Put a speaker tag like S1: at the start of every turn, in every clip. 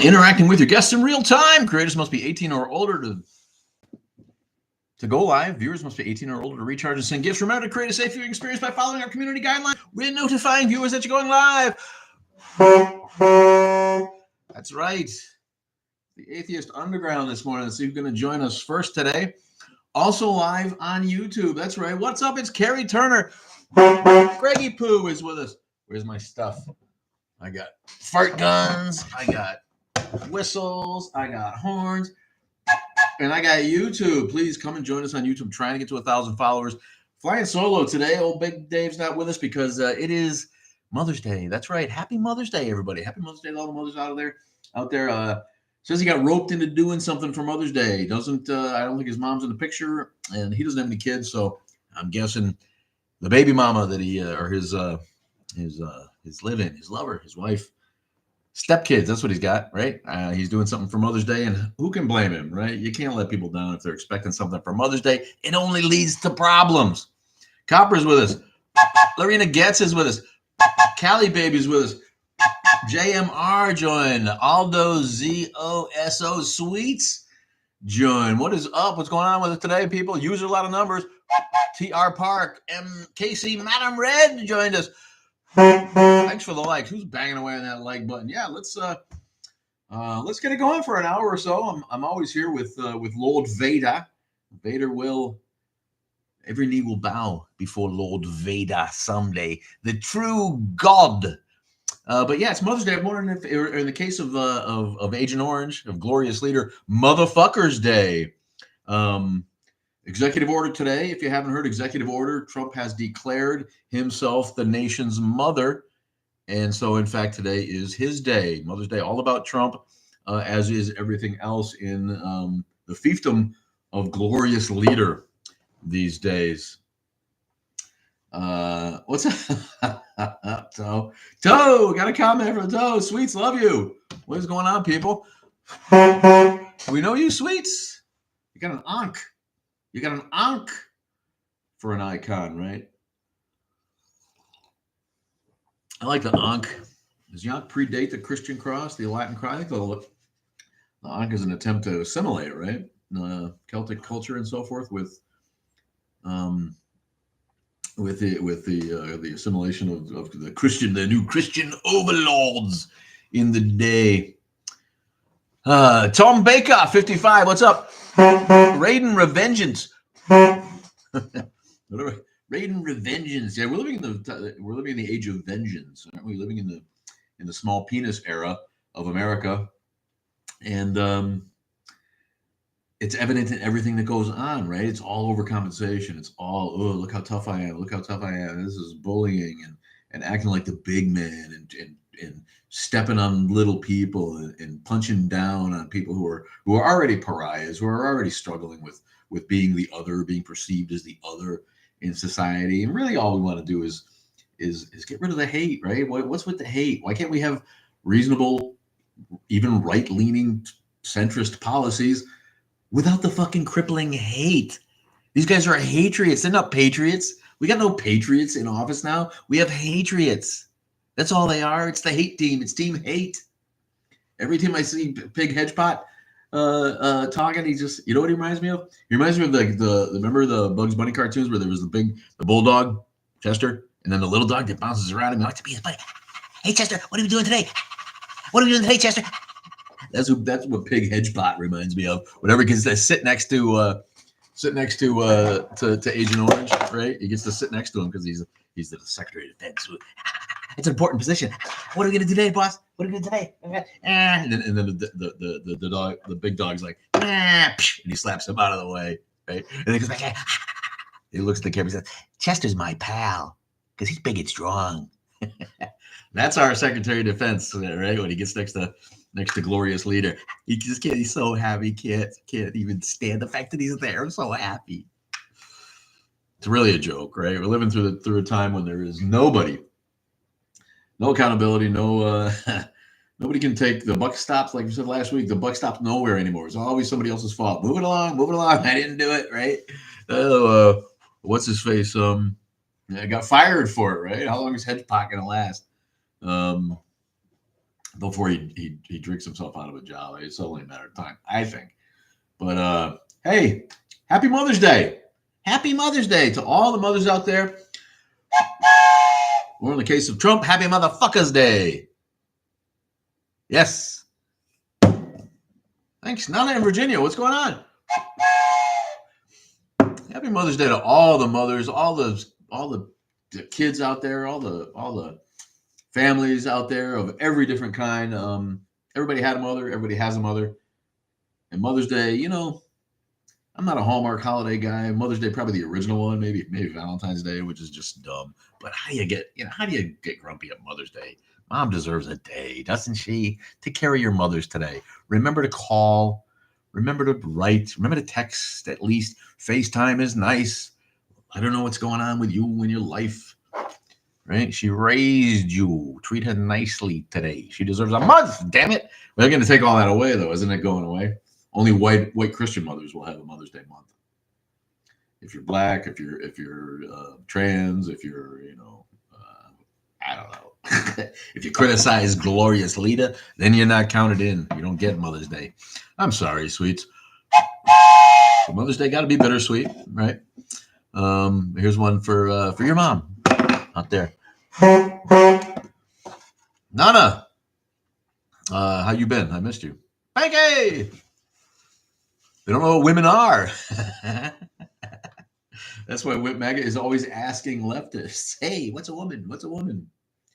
S1: Interacting with your guests in real time. Creators must be 18 or older to go live. Viewers must be 18 or older to recharge and send gifts. Remember to create a safe viewing experience by following our community guidelines. We're notifying viewers that you're going live. That's right. The Atheist Underground this morning. So you're going to join us first today. Also live on YouTube. That's right. What's up? It's Carrie Turner. Greggy Poo is with us. Where's my stuff? I got fart guns. I got whistles. I got horns. And I got YouTube. Please come and join us on YouTube. I'm trying to get to 1,000 followers. Flying solo today. Old Big Dave's not with us because it is Mother's Day. That's right. Happy Mother's Day, everybody. Happy Mother's Day to all the mothers out there. Says he got roped into doing something for Mother's Day. Doesn't I don't think his mom's in the picture, and he doesn't have any kids, so I'm guessing the baby mama that he or his live-in, his lover, his wife, stepkids. That's what he's got, right? He's doing something for Mother's Day, and who can blame him, right? You can't let people down if they're expecting something for Mother's Day. It only leads to problems. Copper's with us. Lorena Getz is with us. Callie Baby's with us. JMR joined. Aldo ZOSO Sweets joined. What is up? What's going on with it today, people? User a lot of numbers. TR Park. MKC Madam Red joined us. Thanks for the likes. Who's banging away on that like button? Yeah, let's get it going for an hour or so. I'm always here with Lord Vader. Every knee will bow before Lord Vader someday. The true God. But yeah, it's Mother's Day. I'm wondering if, in the case of Agent Orange, of Glorious Leader, Motherfuckers Day. Executive order today. If you haven't heard, executive order. Trump has declared himself the nation's mother, and so in fact today is his day, Mother's Day. All about Trump, as is everything else in the fiefdom of Glorious Leader these days. What's up, Toe? Toe, got a comment from Toe. Sweets, love you. What is going on, people? We know you, Sweets. You got an ankh. You got an ankh for an icon, right? I like the ankh. Does the ankh predate the Christian cross, the Latin cross? I think the ankh is an attempt to assimilate, right? Celtic culture and so forth with the assimilation of the new Christian overlords in the day. Tom Baker, 55. What's up? Raiden Revengeance. Raiden Revengeance. Yeah, we're living in the age of vengeance, aren't we? Living in the small penis era of America, and it's evident in everything that goes on, right? It's all overcompensation. It's all, oh, look how tough I am. Look how tough I am. This is bullying and acting like the big man and stepping on little people and punching down on people who are already pariahs, who are already struggling with being the other, being perceived as the other in society. And really all we want to do is get rid of the hate, right? What's with the hate? Why can't we have reasonable, even right-leaning centrist policies without the fucking crippling hate? These guys are hatriots. They're not patriots. We got no patriots in office now. We have hatriots. That's all they are. It's the hate team. It's team hate. Every time I see Pig Hedgepot talking, he just, you know what he reminds me of? He reminds me of remember the Bugs Bunny cartoons where there was the bulldog, Chester, and then the little dog that bounces around him. Like to be his buddy. Hey, Chester, what are we doing today? What are we doing today, Chester? That's what Pig Hedgepot reminds me of. Whenever he gets to sit next to Agent Orange, right? He gets to sit next to him because he's the Secretary of Defense. It's an important position. What are we gonna do today, boss? What are we gonna do today? And then the big dog's like, and he slaps him out of the way, right? And then he goes back. He looks at the camera and says, "Chester's my pal because he's big and strong." That's our Secretary of Defense, right? When he gets next to Glorious Leader, he just can't. He's so happy, can't even stand the fact that he's there. I'm so happy. It's really a joke, right? We're living through a time when there is nobody. No accountability, no nobody can take the buck stops, like we said last week. The buck stops nowhere anymore. It's always somebody else's fault. Move it along. I didn't do it, right? What's his face? I got fired for it, right? How long is Hedgepot gonna last? before he drinks himself out of a job. It's only a matter of time, I think. But hey, happy Mother's Day! Happy Mother's Day to all the mothers out there. Or in the case of Trump, happy motherfuckers day. Yes. Thanks. Nana in Virginia, what's going on? Happy Mother's Day to all the mothers, all the kids out there, all the families out there of every different kind. Everybody had a mother, everybody has a mother. And Mother's Day, you know, I'm not a Hallmark holiday guy. Mother's Day, probably the original one, maybe Valentine's Day, which is just dumb. But how do you get grumpy at Mother's Day? Mom deserves a day, doesn't she? Take care of your mothers today. Remember to call. Remember to write. Remember to text at least. FaceTime is nice. I don't know what's going on with you in your life. Right? She raised you. Treat her nicely today. She deserves a month. Damn it. They're going to take all that away, though. Isn't it going away? Only white Christian mothers will have a Mother's Day month. If you're black, if you're trans, if you're I don't know. If you criticize Glorious Lita, then you're not counted in. You don't get Mother's Day. I'm sorry, sweets. So Mother's Day got to be bittersweet, right? Here's one for your mom out there. Nana, how you been? I missed you. Becky! They don't know what women are. That's why Whip Maggot is always asking leftists, hey, what's a woman? What's a woman?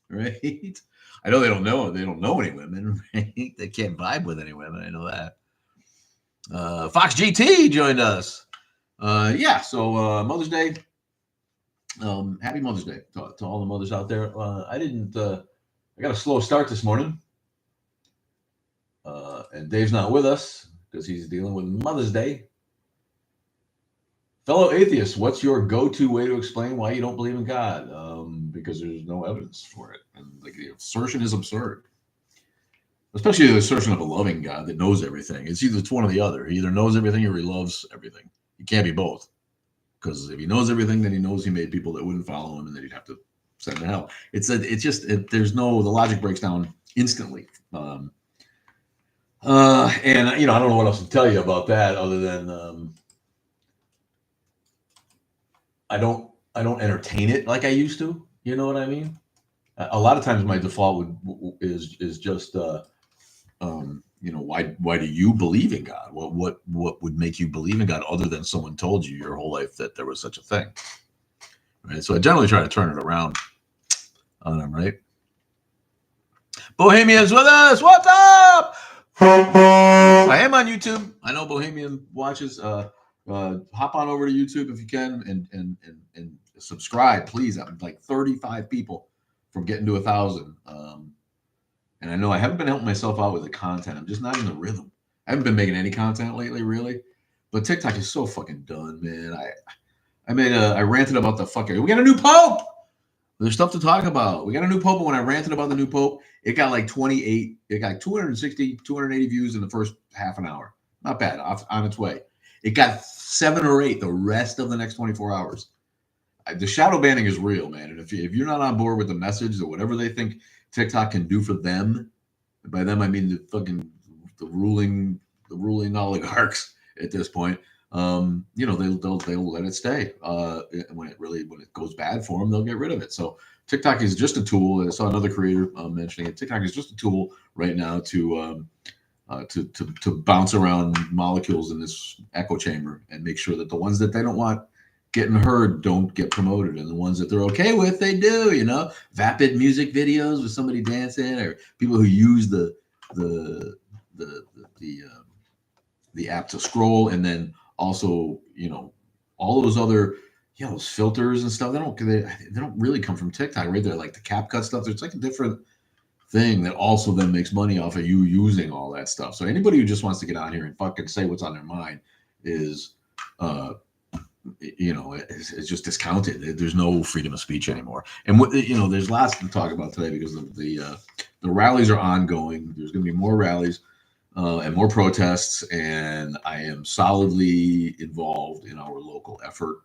S1: Right? I know they don't know. They don't know any women, right? They can't vibe with any women. I know that. Fox GT joined us. So Mother's Day. Happy Mother's Day to all the mothers out there. I got a slow start this morning. And Dave's not with us because he's dealing with Mother's Day. Fellow atheists, what's your go-to way to explain why you don't believe in God? Because there's no evidence for it. And the assertion is absurd. Especially the assertion of a loving God that knows everything. It's one or the other. He either knows everything or he loves everything. He can't be both. Because if he knows everything, then he knows he made people that wouldn't follow him and then he'd have to send to hell. The logic breaks down instantly. And I don't know what else to tell you about that other than I don't entertain it like I used to. You know what I mean? A lot of times my default is just why do you believe in God? Well, what would make you believe in God other than someone told you your whole life that there was such a thing? Right. So I generally try to turn it around on them, right? Bohemian's with us. What's up? I am on YouTube. I know Bohemian watches. Hop on over to YouTube if you can and subscribe, please. I'm like 35 people from getting to 1,000. And I know I haven't been helping myself out with the content. I'm just not in the rhythm. I haven't been making any content lately, really. But TikTok is so fucking done, man. I ranted about the fucking. We got a new pope. There's stuff to talk about. We got a new pope. And when I ranted about the new pope, it got like 28. It got 260, 280 views in the first half an hour. Not bad. On its way. It got 7 or 8 the rest of the next 24 hours. The shadow banning is real, man. And if you're not on board with the message or whatever they think TikTok can do for them, and by them I mean the ruling oligarchs at this point. They'll let it stay. When it goes bad for them, they'll get rid of it. So TikTok is just a tool. I saw another creator mentioning it. TikTok is just a tool right now to bounce around molecules in this echo chamber and make sure that the ones that they don't want getting heard don't get promoted, and the ones that they're okay with, they do. Vapid music videos with somebody dancing, or people who use the app to scroll, and then also all those other those filters and stuff. They don't really come from TikTok, right? They're like the CapCut stuff. It's like a different thing that also then makes money off of you using all that stuff. So anybody who just wants to get on here and fucking say what's on their mind is it's just discounted. There's no freedom of speech anymore. And there's lots to talk about today because the rallies are ongoing. There's going to be more rallies and more protests, and I am solidly involved in our local effort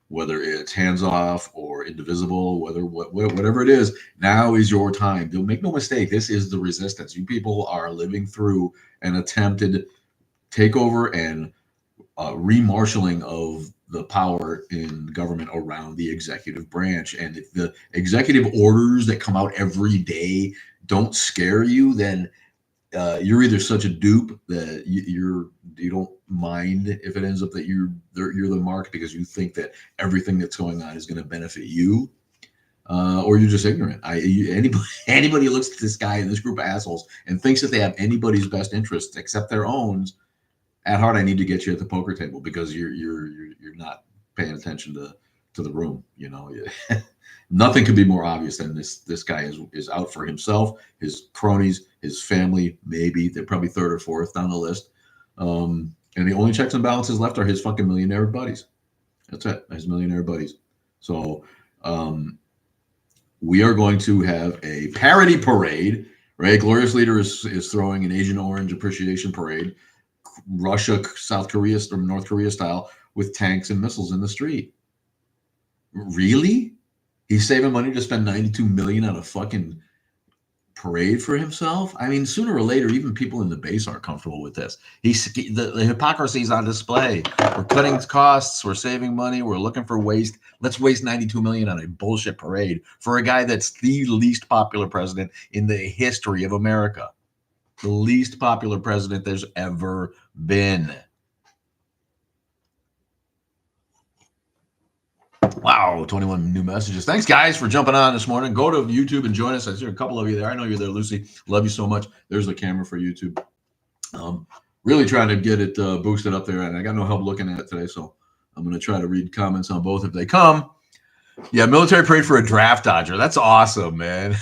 S1: whether it's hands off or indivisible, whatever it is, now is your time. Don't make no mistake. This is the resistance. You people are living through an attempted takeover and remarshaling of the power in government around the executive branch. And if the executive orders that come out every day don't scare you, then you're either such a dupe that you don't mind if it ends up that you're the mark because you think that everything that's going on is going to benefit you, or you're just ignorant. Anybody who looks at this guy and this group of assholes and thinks that they have anybody's best interests except their own, at heart, I need to get you at the poker table because you're not paying attention to the room. You know, nothing could be more obvious than this guy is out for himself, his cronies, his family. Maybe they're probably third or fourth down the list, and the only checks and balances left are his fucking millionaire buddies. That's it, his millionaire buddies. So we are going to have a parody parade. Right, Glorious Leader is throwing an Agent Orange appreciation parade. Russia, South Korea, or North Korea style, with tanks and missiles in the street. Really? He's saving money to spend $92 million on a fucking parade for himself? I mean, sooner or later, even people in the base aren't comfortable with this. The hypocrisy is on display. We're cutting costs. We're saving money. We're looking for waste. Let's waste $92 million on a bullshit parade for a guy that's the least popular president in the history of America. The least popular president there's ever been. Wow, 21 new messages. Thanks, guys, for jumping on this morning. Go to YouTube and join us. I see a couple of you there. I know you're there, Lucy. Love you so much. There's the camera for YouTube. Really trying to get it boosted up there, and I got no help looking at it today, so I'm going to try to read comments on both if they come. Yeah, military parade for a draft dodger. That's awesome, man.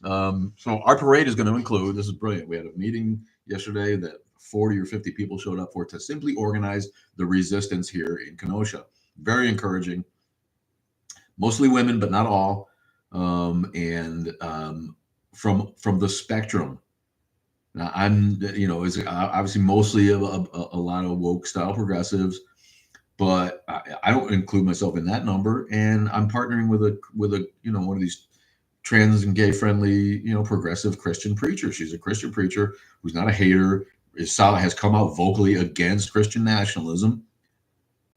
S1: So our parade is going to include, this is brilliant. We had a meeting yesterday that 40 or 50 people showed up for to simply organize the resistance here in Kenosha. Very encouraging. Mostly women, but not all. From the spectrum. Now, I'm, is obviously mostly a lot of woke style progressives, but I don't include myself in that number. And I'm partnering with a one of these trans and gay friendly, progressive Christian preacher. She's a Christian preacher who's not a hater, has come out vocally against Christian nationalism.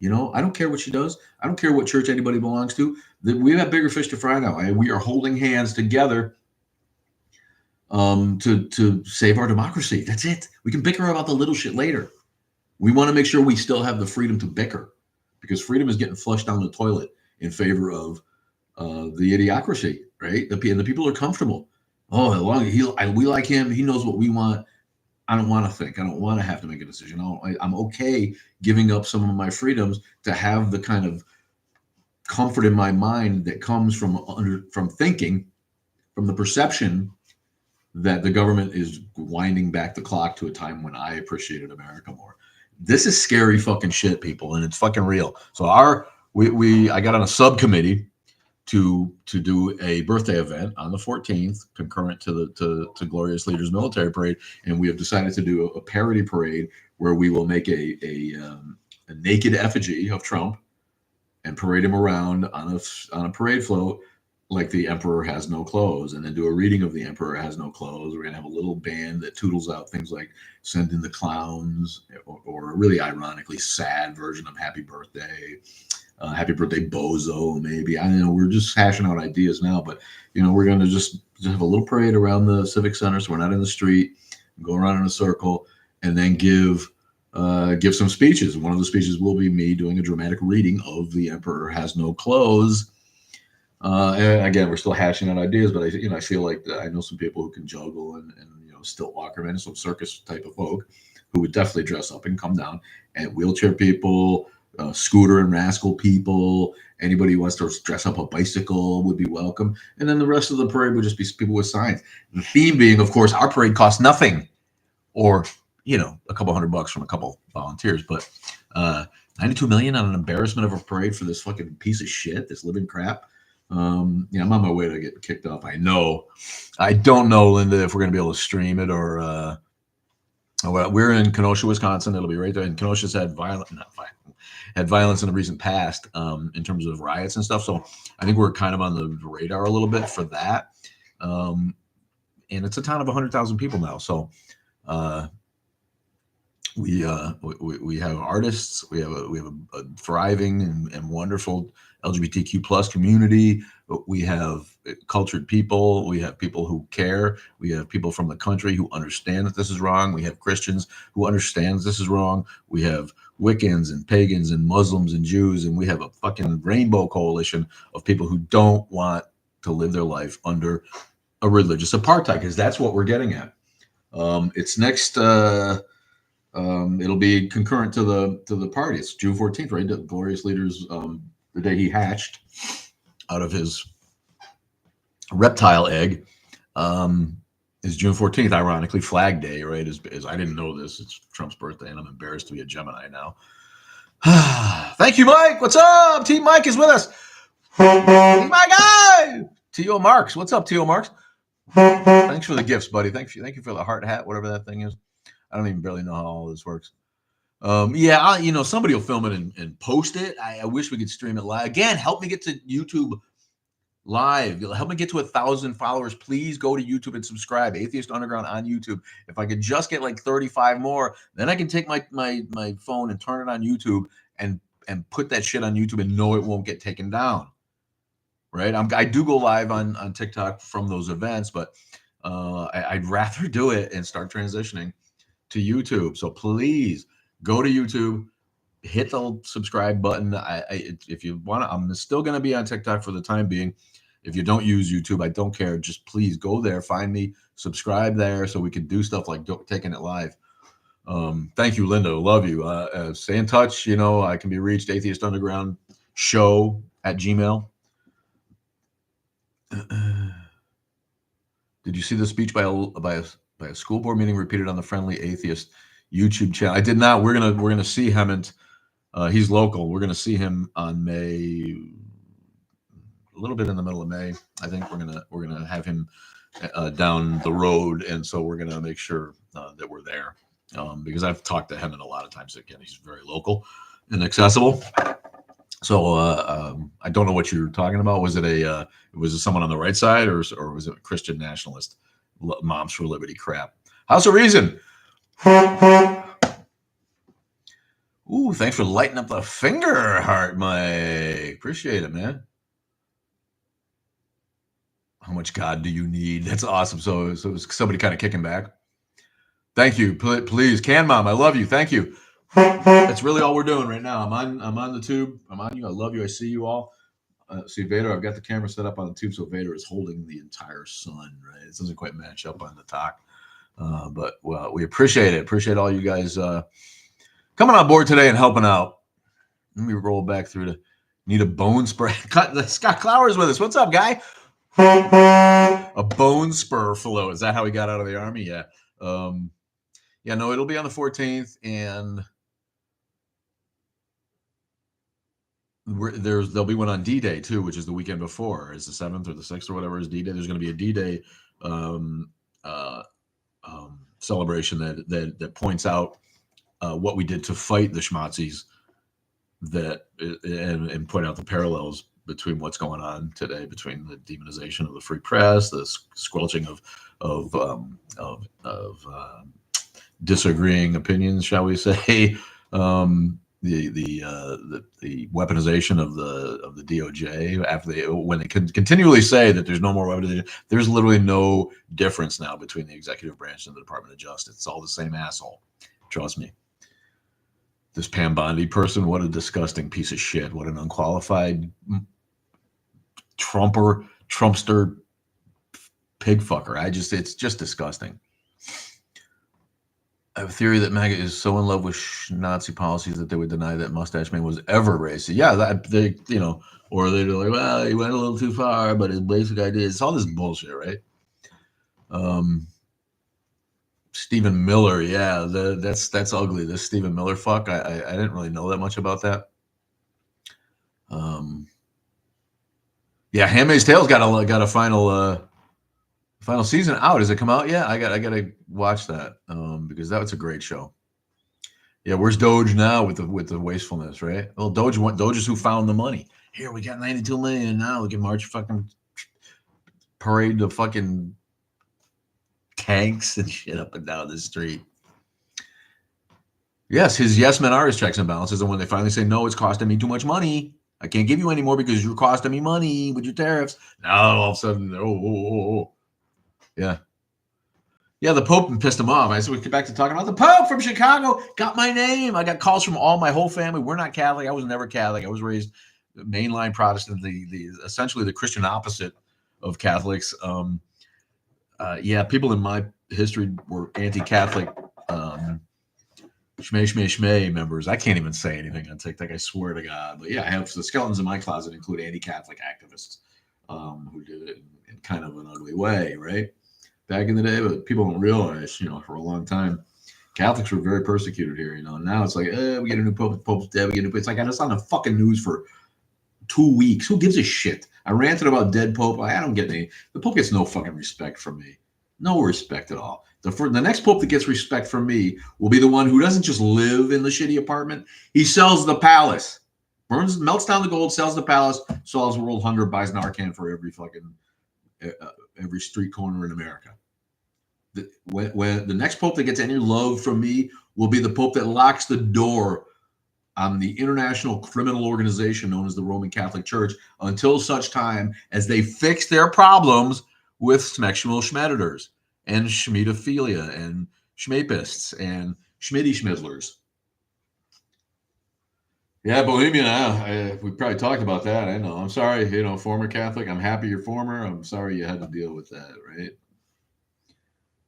S1: I don't care what she does. I don't care what church anybody belongs to. We have bigger fish to fry now. And we are holding hands together to save our democracy. That's it. We can bicker about the little shit later. We want to make sure we still have the freedom to bicker, because freedom is getting flushed down the toilet in favor of the idiocracy, right? And the people are comfortable. Oh, as long as we like him, he knows what we want. I don't want to think. I don't want to have to make a decision. I'm okay giving up some of my freedoms to have the kind of comfort in my mind that comes from thinking, from the perception that the government is winding back the clock to a time when I appreciated America more. This is scary fucking shit, people, and it's fucking real. So I got on a subcommittee to do a birthday event on the 14th, concurrent to Glorious Leaders Military Parade, and we have decided to do a parody parade where we will make a naked effigy of Trump and parade him around on a parade float like the Emperor Has No Clothes, and then do a reading of The Emperor Has No Clothes. We're gonna have a little band that tootles out things like Send in the Clowns, or a really ironically sad version of Happy Birthday. Happy Birthday Bozo, maybe. I don't know. We're just hashing out ideas now, but we're going to just have a little parade around the Civic Center, so we're not in the street. Go around in a circle, and then give some speeches. One of the speeches will be me doing a dramatic reading of The Emperor Has No Clothes. And again, we're still hashing out ideas, but I feel like I know some people who can juggle and stilt walkermen, some circus type of folk who would definitely dress up and come down, and wheelchair people. Scooter and rascal people, anybody who wants to dress up a bicycle would be welcome. And then the rest of the parade would just be people with signs. The theme being, of course, our parade costs nothing, or, a couple $100 from a couple volunteers, but $92 million on an embarrassment of a parade for this fucking piece of shit, this living crap. I'm on my way to get kicked off. I don't know, Linda, if we're going to be able to stream it or We're in Kenosha, Wisconsin. It'll be right there. And Kenosha's had violence in the recent past in terms of riots and stuff. So I think we're kind of on the radar a little bit for that. And it's a town of 100,000 people now. So we have artists. We have a thriving and wonderful LGBTQ plus community. We have cultured people. We have people who care. We have people from the country who understand that this is wrong. We have Christians who understand this is wrong. We have Wiccans and pagans and Muslims and Jews, and we have a fucking rainbow coalition of people who don't want to live their life under a religious apartheid, because that's what we're getting at. It's next. It'll be concurrent to the party. It's June 14th, right? The Glorious Leaders, the day he hatched out of his reptile egg, is June 14th. Ironically, Flag Day, right? Is I didn't know this. It's Trump's birthday, and I'm embarrassed to be a Gemini now. Thank you, Mike. What's up? Team Mike is with us. My guy, T.O. Marks. What's up, T.O. Marks? Thanks for the gifts, buddy. Thank you for the heart hat, whatever that thing is. I don't even barely know how all this works. Yeah, somebody will film it and post it. I wish we could stream it live. Again, help me get to YouTube live. Help me get to 1,000 followers. Please go to YouTube and subscribe. Atheist Underground on YouTube. If I could just get like 35 more, then I can take my phone and turn it on YouTube and put that shit on YouTube and know it won't get taken down. Right? I do go live on TikTok from those events, but I'd rather do it and start transitioning to YouTube. So please go to YouTube, hit the subscribe button. If you want to, I'm still going to be on TikTok for the time being. If you don't use YouTube, I don't care. Just please go there, find me, subscribe there so we can do stuff like taking it live. Thank you, Linda. Love you. Stay in touch. I can be reached Atheist Underground Show at Gmail. Did you see the speech by a school board meeting repeated on the Friendly Atheist YouTube channel? I did not. We're gonna see Hemant. He's local. We're gonna see him on May, a little bit in the middle of May. I think we're gonna have him down the road, and so we're gonna make sure that we're there because I've talked to Hemant a lot of times. Again, he's very local and accessible. So I don't know what you're talking about. Was it someone on the right side, or was it a Christian nationalist, Moms for Liberty crap? House of Reason. Ooh, thanks for lighting up the finger heart, Mike. Appreciate it, man. How much God do you need? That's awesome. So it's somebody kind of kicking back. Thank you. Please, Can Mom, I love you. Thank you. That's really all we're doing right now. I'm on the tube. I'm on you. I love you. I see you all. See Vader. I've got the camera set up on the tube, so Vader is holding the entire sun. Right? It doesn't quite match up on the talk, but well, we appreciate it. Appreciate all you guys coming on board today and helping out. Let me roll back through to need a bone spur. Scott Clowers with us. What's up, guy? A bone spur float. Is that how he got out of the army? Yeah. Yeah. No, it'll be on the 14th, and there'll be one on D-Day too, which is the weekend before. It's the 7th or the 6th or whatever is D-Day. There's going to be a D-Day celebration that points out what we did to fight the schmazzies, and point out the parallels between what's going on today, between the demonization of the free press, the squelching of disagreeing opinions, shall we say, the weaponization of the DOJ when they continually say that there's no more weaponization. There's literally no difference now between the executive branch and the Department of Justice. It's all the same asshole. Trust me. This Pam Bondi person, what a disgusting piece of shit. What an unqualified Trumpster pig fucker. It's just disgusting. I have a theory that MAGA is so in love with Nazi policies that they would deny that Mustache Man was ever racist. Yeah, or they're like, well, he went a little too far, but his basic idea is all this bullshit, right? Stephen Miller, yeah, that's ugly. This Stephen Miller fuck. I didn't really know that much about that. Yeah, Handmaid's Tale's got a final Final season out. Has it come out yet? I gotta watch that because that was a great show. Yeah, where's Doge now with the wastefulness, right? Well, Doge is who found the money. Here we got 92 million now. We can march fucking parade the fucking tanks and shit up and down the street. Yes, his yes men are his checks and balances, and when they finally say no, it's costing me too much money. I can't give you any more because you're costing me money with your tariffs. Now all of a sudden, yeah. Yeah, the Pope pissed him off. I said we get back to talking about the Pope from Chicago. Got my name. I got calls from my whole family. We're not Catholic. I was never Catholic. I was raised mainline Protestant, the essentially the Christian opposite of Catholics. Yeah, people in my history were anti-Catholic shmay members. I can't even say anything on TikTok. I swear to God. But yeah, I have the skeletons in my closet include anti-Catholic activists who did it in kind of an ugly way, right? Back in the day, but people don't realize, for a long time, Catholics were very persecuted here, Now it's like, we get a new pope, the pope's dead, we get a new pope. It's like, I was on the fucking news for 2 weeks. Who gives a shit? I ranted about dead pope. I don't get any. The pope gets no fucking respect from me. No respect at all. The next pope that gets respect from me will be the one who doesn't just live in the shitty apartment. He sells the palace. Melts down the gold, sells the palace, solves world hunger, buys Narcan for every fucking every street corner in America. When the next pope that gets any love from me will be the pope that locks the door on the international criminal organization known as the Roman Catholic Church until such time as they fix their problems with sexual schmedditors and schmedophilia and schmapists and schmitty schmizzlers. Yeah, Bohemia, we probably talked about that. I know. I'm sorry, former Catholic. I'm happy you're former. I'm sorry you had to deal with that, right?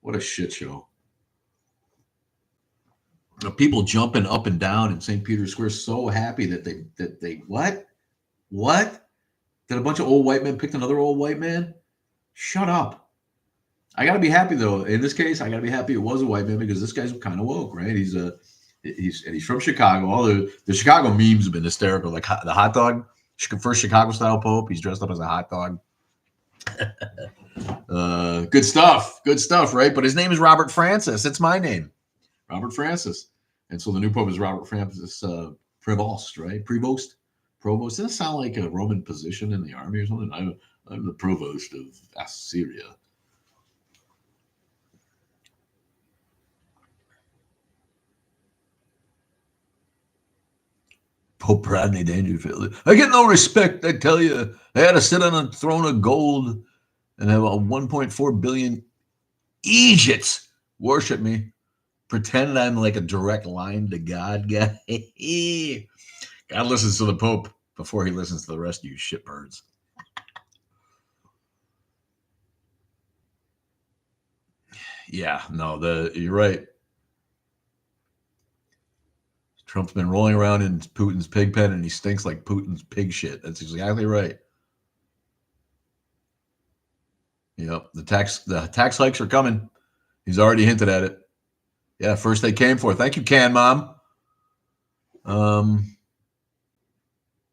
S1: What a shit show. People jumping up and down in St. Peter's Square so happy that they what? That a bunch of old white men picked another old white man? Shut up. I got to be happy, though. In this case, I got to be happy it was a white man because this guy's kind of woke, right? He's from Chicago. All the Chicago memes have been hysterical. Like the hot dog, first Chicago style pope. He's dressed up as a hot dog. Good stuff, right? But his name is Robert Francis. It's my name, Robert Francis. And so the new pope is Robert Francis Prevost, right? Provost. Doesn't that sound like a Roman position in the army or something? I'm the provost of Assyria. Pope Rodney Dangerfield. I get no respect, I tell you. I had to sit on a throne of gold and have a 1.4 billion Egypts worship me. Pretend I'm like a direct line to God guy. God listens to the Pope before he listens to the rest of you shitbirds. Yeah, no, you're right. Trump's been rolling around in Putin's pig pen and he stinks like Putin's pig shit. That's exactly right. Yep. The tax hikes are coming. He's already hinted at it. Yeah, first they came for. Thank you, Can Mom.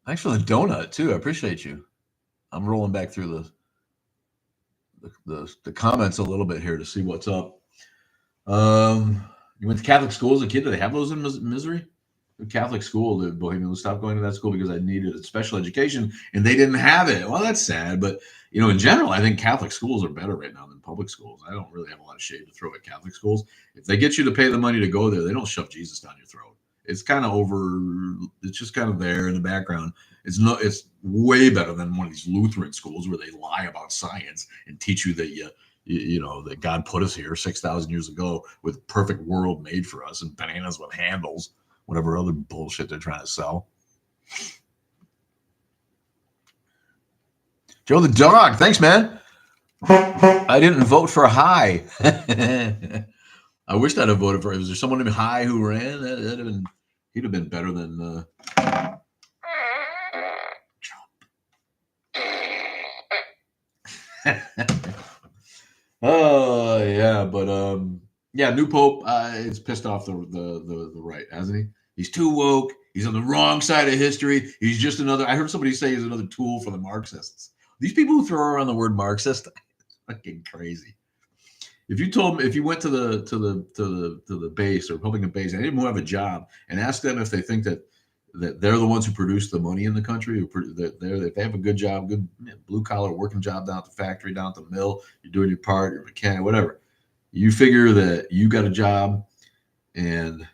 S1: Thanks for the donut too. I appreciate you. I'm rolling back through the comments a little bit here to see what's up. You went to Catholic school as a kid. Do they have those in Missouri? The Catholic school, the Bohemian, stopped going to that school because I needed a special education and they didn't have it. Well, that's sad, but in general, I think Catholic schools are better right now than public schools. I don't really have a lot of shade to throw at Catholic schools. If they get you to pay the money to go there, they don't shove Jesus down your throat. It's kind of it's just kind of there in the background. It's way better than one of these Lutheran schools where they lie about science and teach you that that God put us here 6,000 years ago with a perfect world made for us and bananas with handles, whatever other bullshit they're trying to sell. Joe the dog, thanks, man. I didn't vote for High. I wish I'd have voted for him. Was there someone named High who ran? He'd have been better than Trump. Oh yeah, but new Pope is pissed off the right, hasn't he? He's too woke. He's on the wrong side of history. He's just another. I heard somebody say he's another tool for the Marxists. These people who throw around the word Marxist, fucking crazy. If you told me, if you went to the base, the Republican base, and anyone who have a job, and ask them if they think that they're the ones who produce the money in the country, that if they have a good job, good blue collar working job down at the factory, down at the mill, you're doing your part, you're a mechanic, whatever. You figure that you got a job and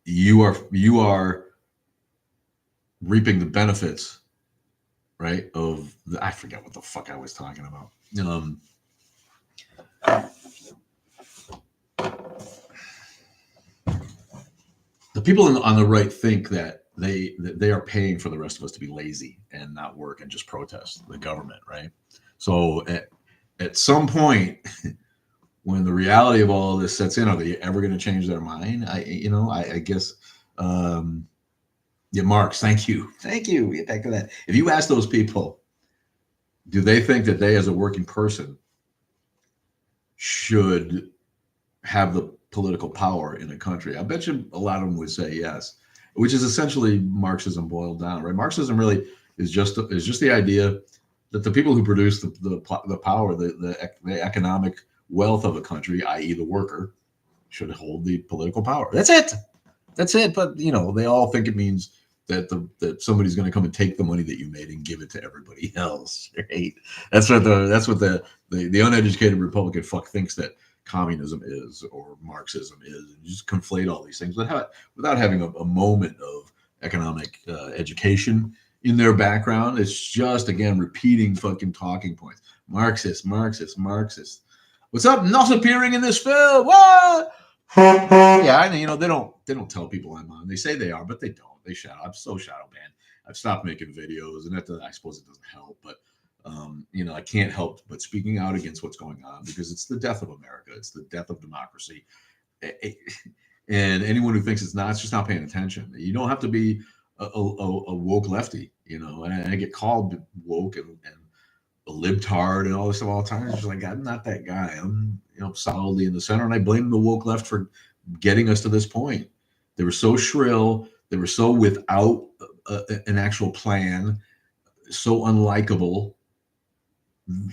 S1: you are reaping the benefits, right? I forget what the fuck I was talking about. The people on the right think that they are paying for the rest of us to be lazy and not work and just protest the government, right? So at some point, when the reality of all of this sets in, are they ever going to change their mind? I guess. Yeah, Marks, thank you. Get back to that. If you ask those people, do they think that they, as a working person, should have the political power in a country? I bet you a lot of them would say yes, which is essentially Marxism boiled down, right? Marxism really is just the idea that the people who produce the power, the economic wealth of a country, i.e., the worker, should hold the political power. That's it. But they all think it means that somebody's going to come and take the money that you made and give it to everybody else, right? That's what the uneducated Republican fuck thinks that communism is or Marxism is. And you just conflate all these things without having a moment of economic education in their background. It's just, again, repeating fucking talking points. Marxist. What's up? Not appearing in this film. What? Yeah, they don't tell people I'm on. They say they are, but they don't. They shadow. I'm so shadow banned. I've stopped making videos, and I suppose it doesn't help. But I can't help but speaking out against what's going on, because it's the death of America. It's the death of democracy. And anyone who thinks it's not, it's just not paying attention. You don't have to be a woke lefty, And I get called woke and a libtard and all this stuff all the time. It's just like, I'm not that guy. I'm solidly in the center, and I blame the woke left for getting us to this point. They were so shrill. They were so without an actual plan, so unlikable,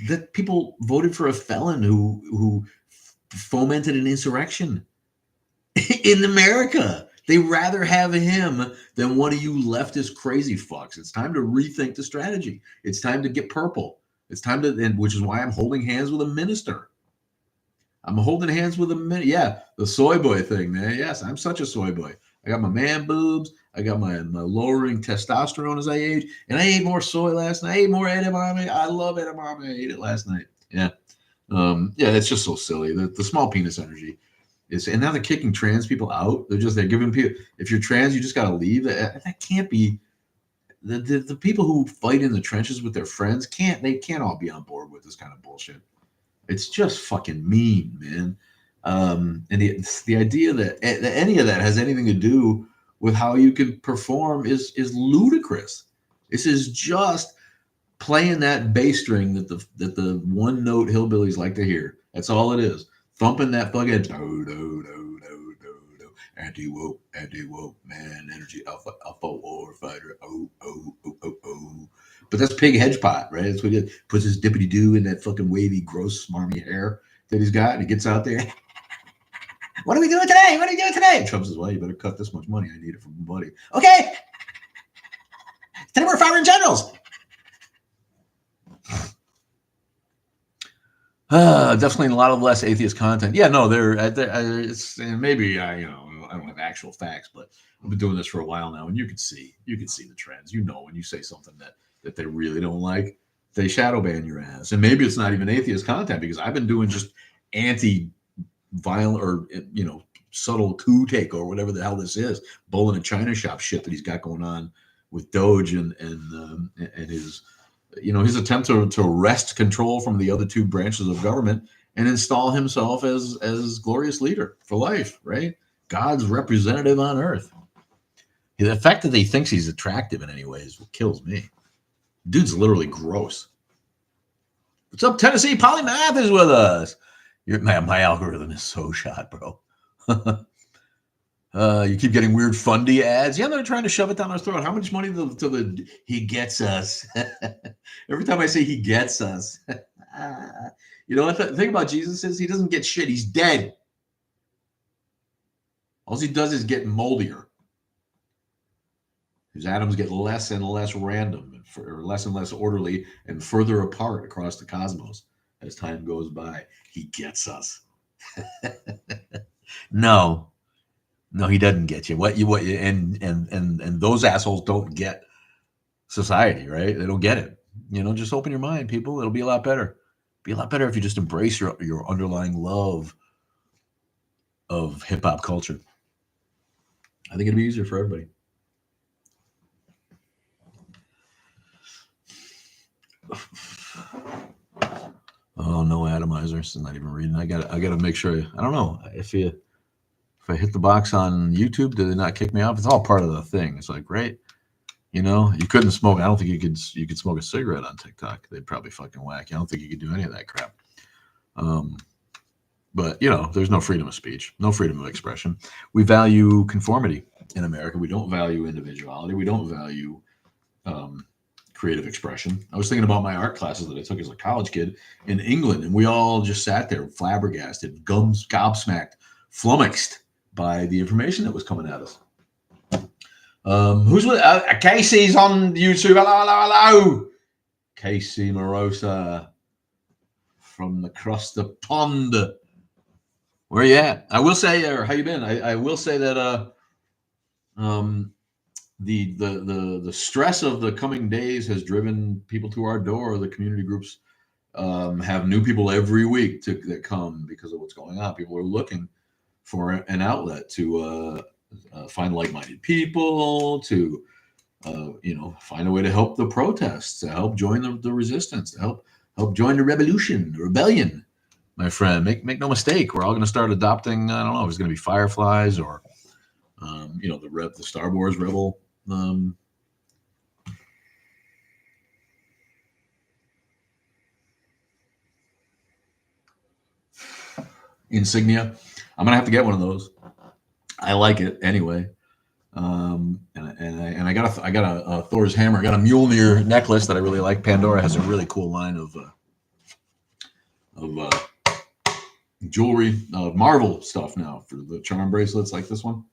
S1: that people voted for a felon who fomented an insurrection in America. They rather have him than one of you leftist crazy fucks. It's time to rethink the strategy. It's time to get purple. It's time to, and which is why I'm holding hands with a minister. I'm holding hands with the soy boy thing, man. Yes, I'm such a soy boy. I got my man boobs. I got my lowering testosterone as I age. And I ate more soy last night. I ate more edamame. I love edamame. I ate it last night. Yeah. It's just so silly. The small penis energy is, and now they're kicking trans people out. They're giving people, if you're trans, you just got to leave. That can't be. The people who fight in the trenches with their friends can't all be on board with this kind of bullshit. It's just fucking mean, man. And the idea that any of that has anything to do with how you can perform is ludicrous. This is just playing that bass string that the one note hillbillies like to hear. That's all it is. Thumping that fucking do do do do do do. Anti-woke man, energy alpha war fighter. Oh. But that's Pig Hedgepot, right? That's what he puts his dippity doo in that fucking wavy, gross, smarmy hair that he's got, and he gets out there. What are we doing today? And Trump says, well, you better cut this much money. I need it from my buddy. Okay. Today we're firing generals. Definitely a lot of less atheist content. Yeah, no, it's maybe I don't have actual facts, but I've been doing this for a while now, and you can see the trends. When you say something that they really don't like, they shadow ban your ass. And maybe it's not even atheist content, because I've been doing just anti-violent or subtle coup take or whatever the hell this is, bull in a china shop shit that he's got going on with Doge and his his attempt to wrest control from the other two branches of government and install himself as glorious leader for life, right? God's representative on earth. The fact that he thinks he's attractive in any way is what kills me. Dude's literally gross. What's up, Tennessee? Polymath is with us. My algorithm is so shot, bro. You keep getting weird Fundy ads. Yeah, they're trying to shove it down our throat. How much money he gets us? Every time I say he gets us, You know what the thing about Jesus is? He doesn't get shit. He's dead. All he does is get moldier. His atoms get less and less random, or less and less orderly, and further apart across the cosmos as time goes by. He gets us. No, he doesn't get you. And those assholes don't get society, right? They don't get it. Just open your mind, people. It'll be a lot better. Be a lot better if you just embrace your underlying love of hip hop culture. I think it'd be easier for everybody. Oh, no atomizer. It's not even reading. I gotta make sure. I don't know if I hit the box on YouTube, do they not kick me off? It's all part of the thing. It's like, right? You couldn't smoke. I don't think you could smoke a cigarette on TikTok. They'd probably fucking whack you. I don't think you could do any of that crap. But there's no freedom of speech, no freedom of expression. We value conformity in America. We don't value individuality. We don't value creative expression. I was thinking about my art classes that I took as a college kid in England, and we all just sat there flabbergasted, gobsmacked, flummoxed by the information that was coming at us. Who's with Casey's on YouTube? Hello. Casey Morosa from across the pond. Where you at? I will say, or how you been? I will say that the stress of the coming days has driven people to our door. The community groups have new people every week that come because of what's going on. People are looking for an outlet to find like-minded people, to find a way to help the protests, to help join the resistance, to help join the rebellion. My friend, make no mistake, we're all going to start adopting. I don't know if it's going to be Fireflies or the Star Wars Rebel. Insignia. I'm gonna have to get one of those. I like it anyway. And I got a Thor's hammer. I got a Mjolnir necklace that I really like. Pandora has a really cool line of jewelry, Marvel stuff now for the charm bracelets like this one.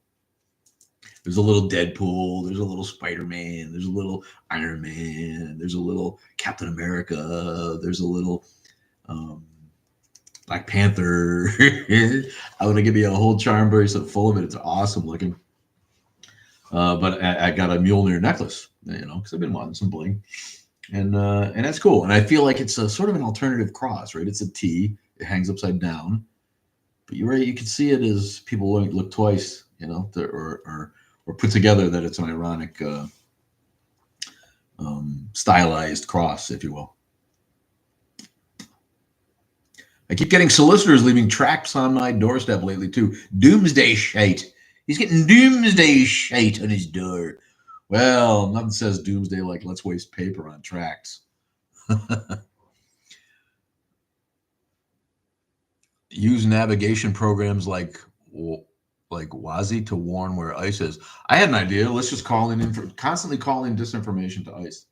S1: There's a little Deadpool. There's a little Spider-Man. There's a little Iron Man. There's a little Captain America. There's a little Black Panther. I want to give you a whole charm bracelet full of it. It's awesome looking. But I got a Mjolnir necklace, because I've been wanting some bling, and that's cool. And I feel like it's a sort of an alternative cross, right? It's a T. It hangs upside down, but you're right. You can see it as people look twice, or put together that it's an ironic, stylized cross, if you will. I keep getting solicitors leaving tracts on my doorstep lately too. Doomsday shite. He's getting doomsday shite on his door. Well, nothing says doomsday like let's waste paper on tracts. Use navigation programs like Wazi to warn where ICE is. I had an idea. Let's just constantly call in disinformation to ICE.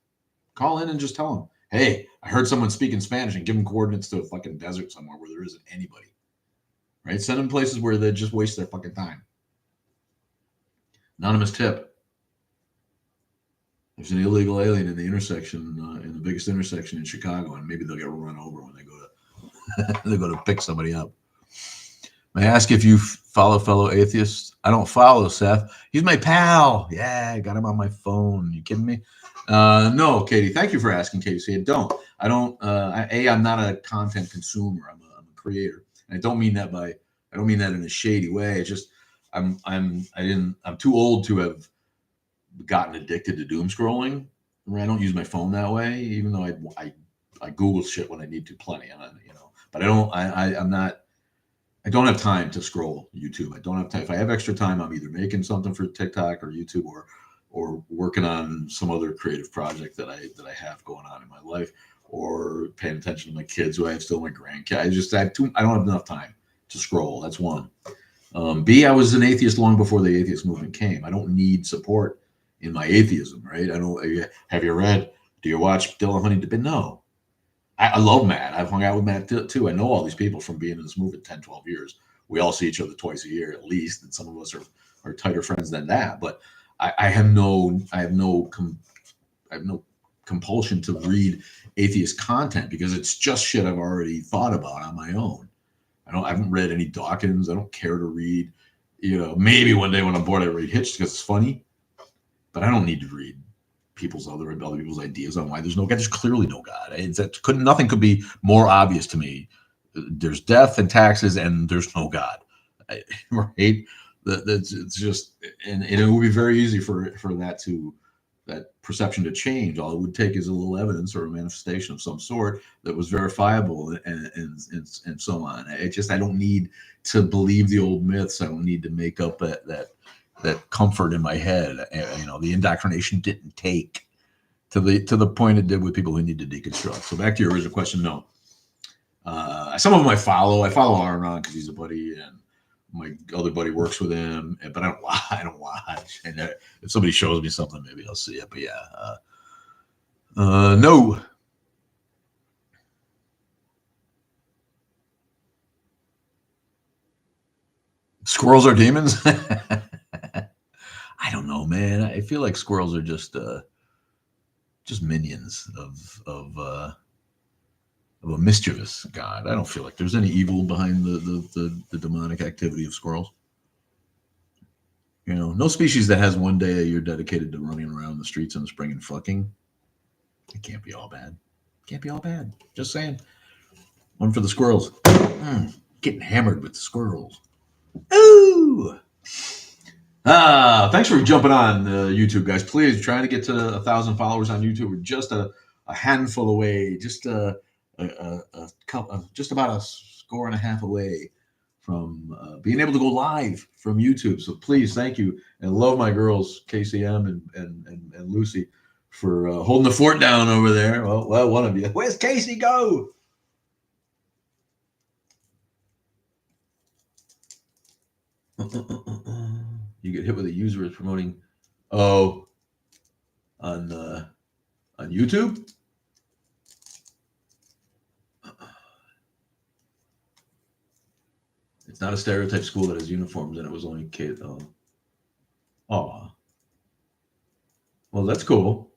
S1: Call in and just tell them, hey, I heard someone speaking Spanish, and give them coordinates to a fucking desert somewhere where there isn't anybody. Right? Send them places where they just waste their fucking time. Anonymous tip. There's an illegal alien in the intersection, in the biggest intersection in Chicago, and maybe they'll get run over when they go to pick somebody up. May I ask if you follow fellow atheists? I don't follow Seth. He's my pal. Yeah, I got him on my phone. You kidding me? No, Katie. Thank you for asking, Katie. I don't. I'm not a content consumer. I'm a creator. And I don't mean that in a shady way. It's just I'm too old to have gotten addicted to doom scrolling. I don't use my phone that way, even though I Google shit when I need to plenty, but I don't have time to scroll YouTube. I don't have time. If I have extra time, I'm either making something for TikTok or YouTube or working on some other creative project that I have going on in my life, or paying attention to my kids who I have still my grandkids. I don't have enough time to scroll. That's one. B, I was an atheist long before the atheist movement came. I don't need support in my atheism, right? Have you read, do you watch Dylan Huntington? No. I love Matt. I've hung out with Matt too. I know all these people from being in this movement 10, 12 years. We all see each other twice a year at least, and some of us are tighter friends than that. But I have no compulsion to read atheist content because it's just shit I've already thought about on my own. I haven't read any Dawkins. I don't care to read. Maybe one day when I'm bored, I read Hitch because it's funny, but I don't need to read other people's ideas on why there's no God. There's clearly no God. Nothing could be more obvious to me. There's death and taxes, and there's no God. Right? It's just, and it would be very easy for that perception to change. All it would take is a little evidence or a manifestation of some sort that was verifiable and so on. I don't need to believe the old myths. I don't need to make up that comfort in my head. The indoctrination didn't take to the point it did with people who need to deconstruct. So back to your original question, no. Some of them I follow Aaron because he's a buddy, and my other buddy works with him, but I don't watch. And if somebody shows me something, maybe I'll see it. But yeah, no. Squirrels are demons. I don't know, man. I feel like squirrels are just minions of a mischievous God. I don't feel like there's any evil behind the demonic activity of squirrels. No species that has one day a year dedicated to running around the streets in the spring and fucking. It can't be all bad. Just saying. One for the squirrels. Getting hammered with the squirrels. Ooh. Thanks for jumping on YouTube, guys. Please try to get to 1,000 followers on YouTube. We're just a handful away. Just just about a score and a half away from being able to go live from YouTube. So please, thank you, and love my girls KCM and Lucy for holding the fort down over there. Well, one of you. Where's Casey go? You get hit with a user is promoting. Oh, on YouTube. It's not a stereotype school that has uniforms, and it was only kids. Oh, well, that's cool.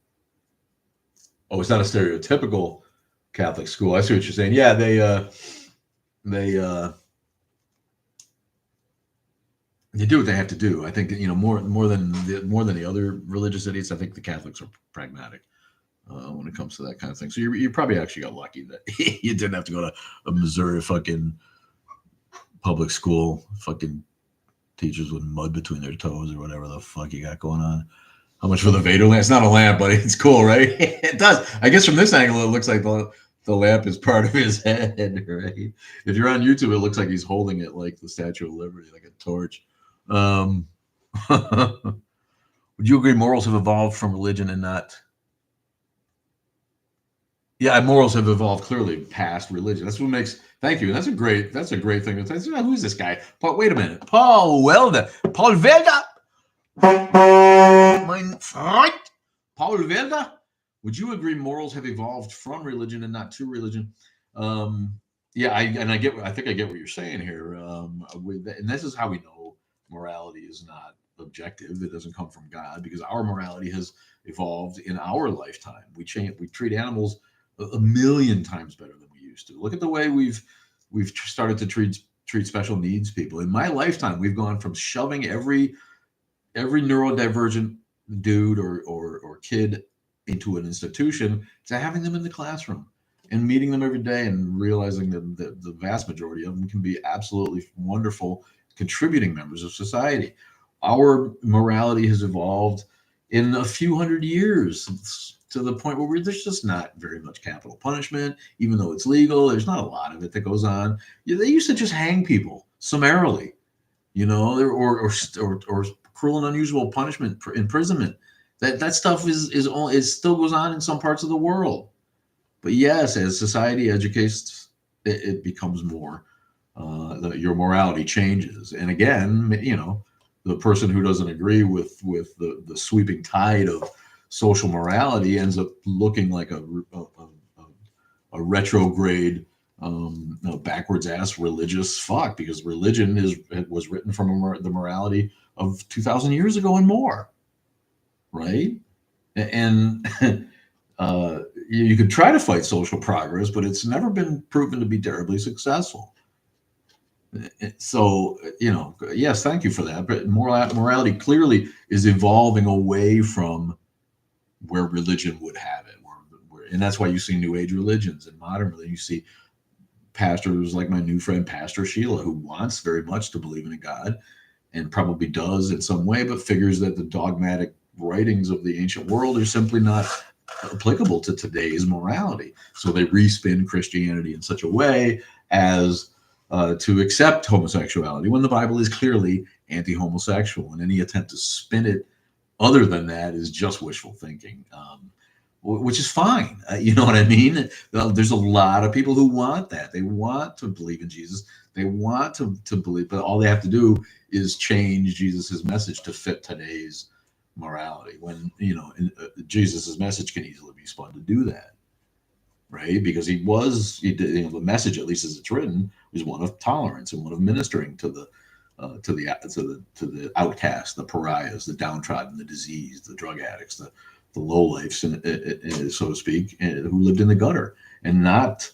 S1: Oh, it's not a stereotypical Catholic school. I see what you're saying. Yeah, they do what they have to do. I think more than the other religious idiots. I think the Catholics are pragmatic when it comes to that kind of thing. So you probably actually got lucky that you didn't have to go to a Missouri fucking public school, fucking teachers with mud between their toes or whatever the fuck you got going on. How much for the Vader lamp? It's not a lamp, buddy. It's cool, right? It does. I guess from this angle, it looks like the lamp is part of his head, right? If you're on YouTube, it looks like he's holding it like the Statue of Liberty, like a torch. Would you agree morals have evolved from religion and not? Yeah, morals have evolved clearly past religion. That's what makes. Thank you. That's a great thing to say. Who's this guy? But wait a minute, Paul Welder. Paul Welder. Mein Freund. Paul Welder. Would you agree morals have evolved from religion and not to religion? Yeah, I think I get what you're saying here. And this is how we know morality is not objective. It doesn't come from God because our morality has evolved in our lifetime. We treat animals a million times better than we used to. Look at the way we've started to treat special needs people. In my lifetime, we've gone from shoving every neurodivergent dude or kid into an institution to having them in the classroom and meeting them every day and realizing that the vast majority of them can be absolutely wonderful contributing members of society. Our morality has evolved in a few hundred years to the point where there's just not very much capital punishment, even though it's legal. There's not a lot of it that goes on. They used to just hang people summarily, or cruel and unusual punishment, imprisonment. That stuff is still goes on in some parts of the world. But yes, as society educates, it becomes more. Your morality changes, and again, the person who doesn't agree with the sweeping tide of social morality ends up looking like a a retrograde, backwards ass religious fuck, because religion was written from the morality of 2,000 years ago and more, right? And you could try to fight social progress, but it's never been proven to be terribly successful. So, yes, thank you for that. But morality clearly is evolving away from where religion would have it. And that's why you see New Age religions and modern religion. You see pastors like my new friend, Pastor Sheila, who wants very much to believe in a God and probably does in some way, but figures that the dogmatic writings of the ancient world are simply not applicable to today's morality. So they respin Christianity in such a way as to accept homosexuality when the Bible is clearly anti-homosexual, and any attempt to spin it other than that is just wishful thinking, which is fine. You know what I mean? There's a lot of people who want that. They want to believe in Jesus. They want to believe, but all they have to do is change Jesus's message to fit today's morality. When Jesus's message can easily be spun to do that, right? Because he did, the message, at least as it's written, is one of tolerance and one of ministering to the outcasts, the pariahs, the downtrodden, the diseased, the drug addicts, the lowlifes, so to speak, who lived in the gutter, and not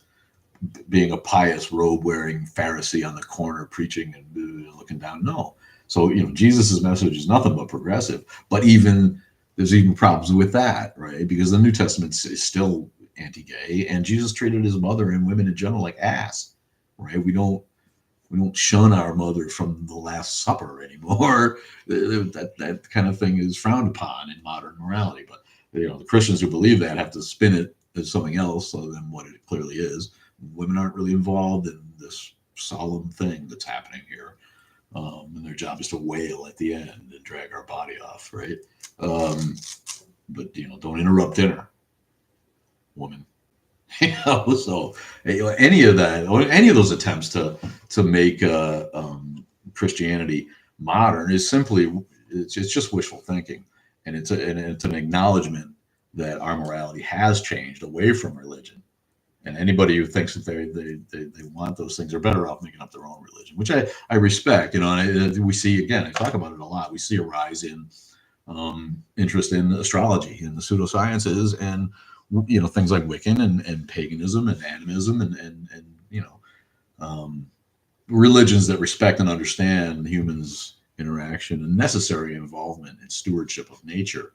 S1: being a pious robe-wearing Pharisee on the corner preaching and looking down. No. So, Jesus's message is nothing but progressive. But there's even problems with that, right? Because the New Testament is still anti-gay, and Jesus treated his mother and women in general like ass, right? We don't shun our mother from the Last Supper anymore. That kind of thing is frowned upon in modern morality. But the Christians who believe that have to spin it as something else other than what it clearly is. Women aren't really involved in this solemn thing that's happening here, and their job is to wail at the end and drag our body off, right? But don't interrupt dinner, woman. So any of that, or any of those attempts to make Christianity modern is simply it's just wishful thinking, and it's an acknowledgement that our morality has changed away from religion. And anybody who thinks that they want those things are better off making up their own religion, which I respect. And we see, again, I talk about it a lot. We see a rise in interest in astrology and the pseudosciences, and things like Wiccan and paganism and animism and religions that respect and understand humans' interaction and necessary involvement and stewardship of nature.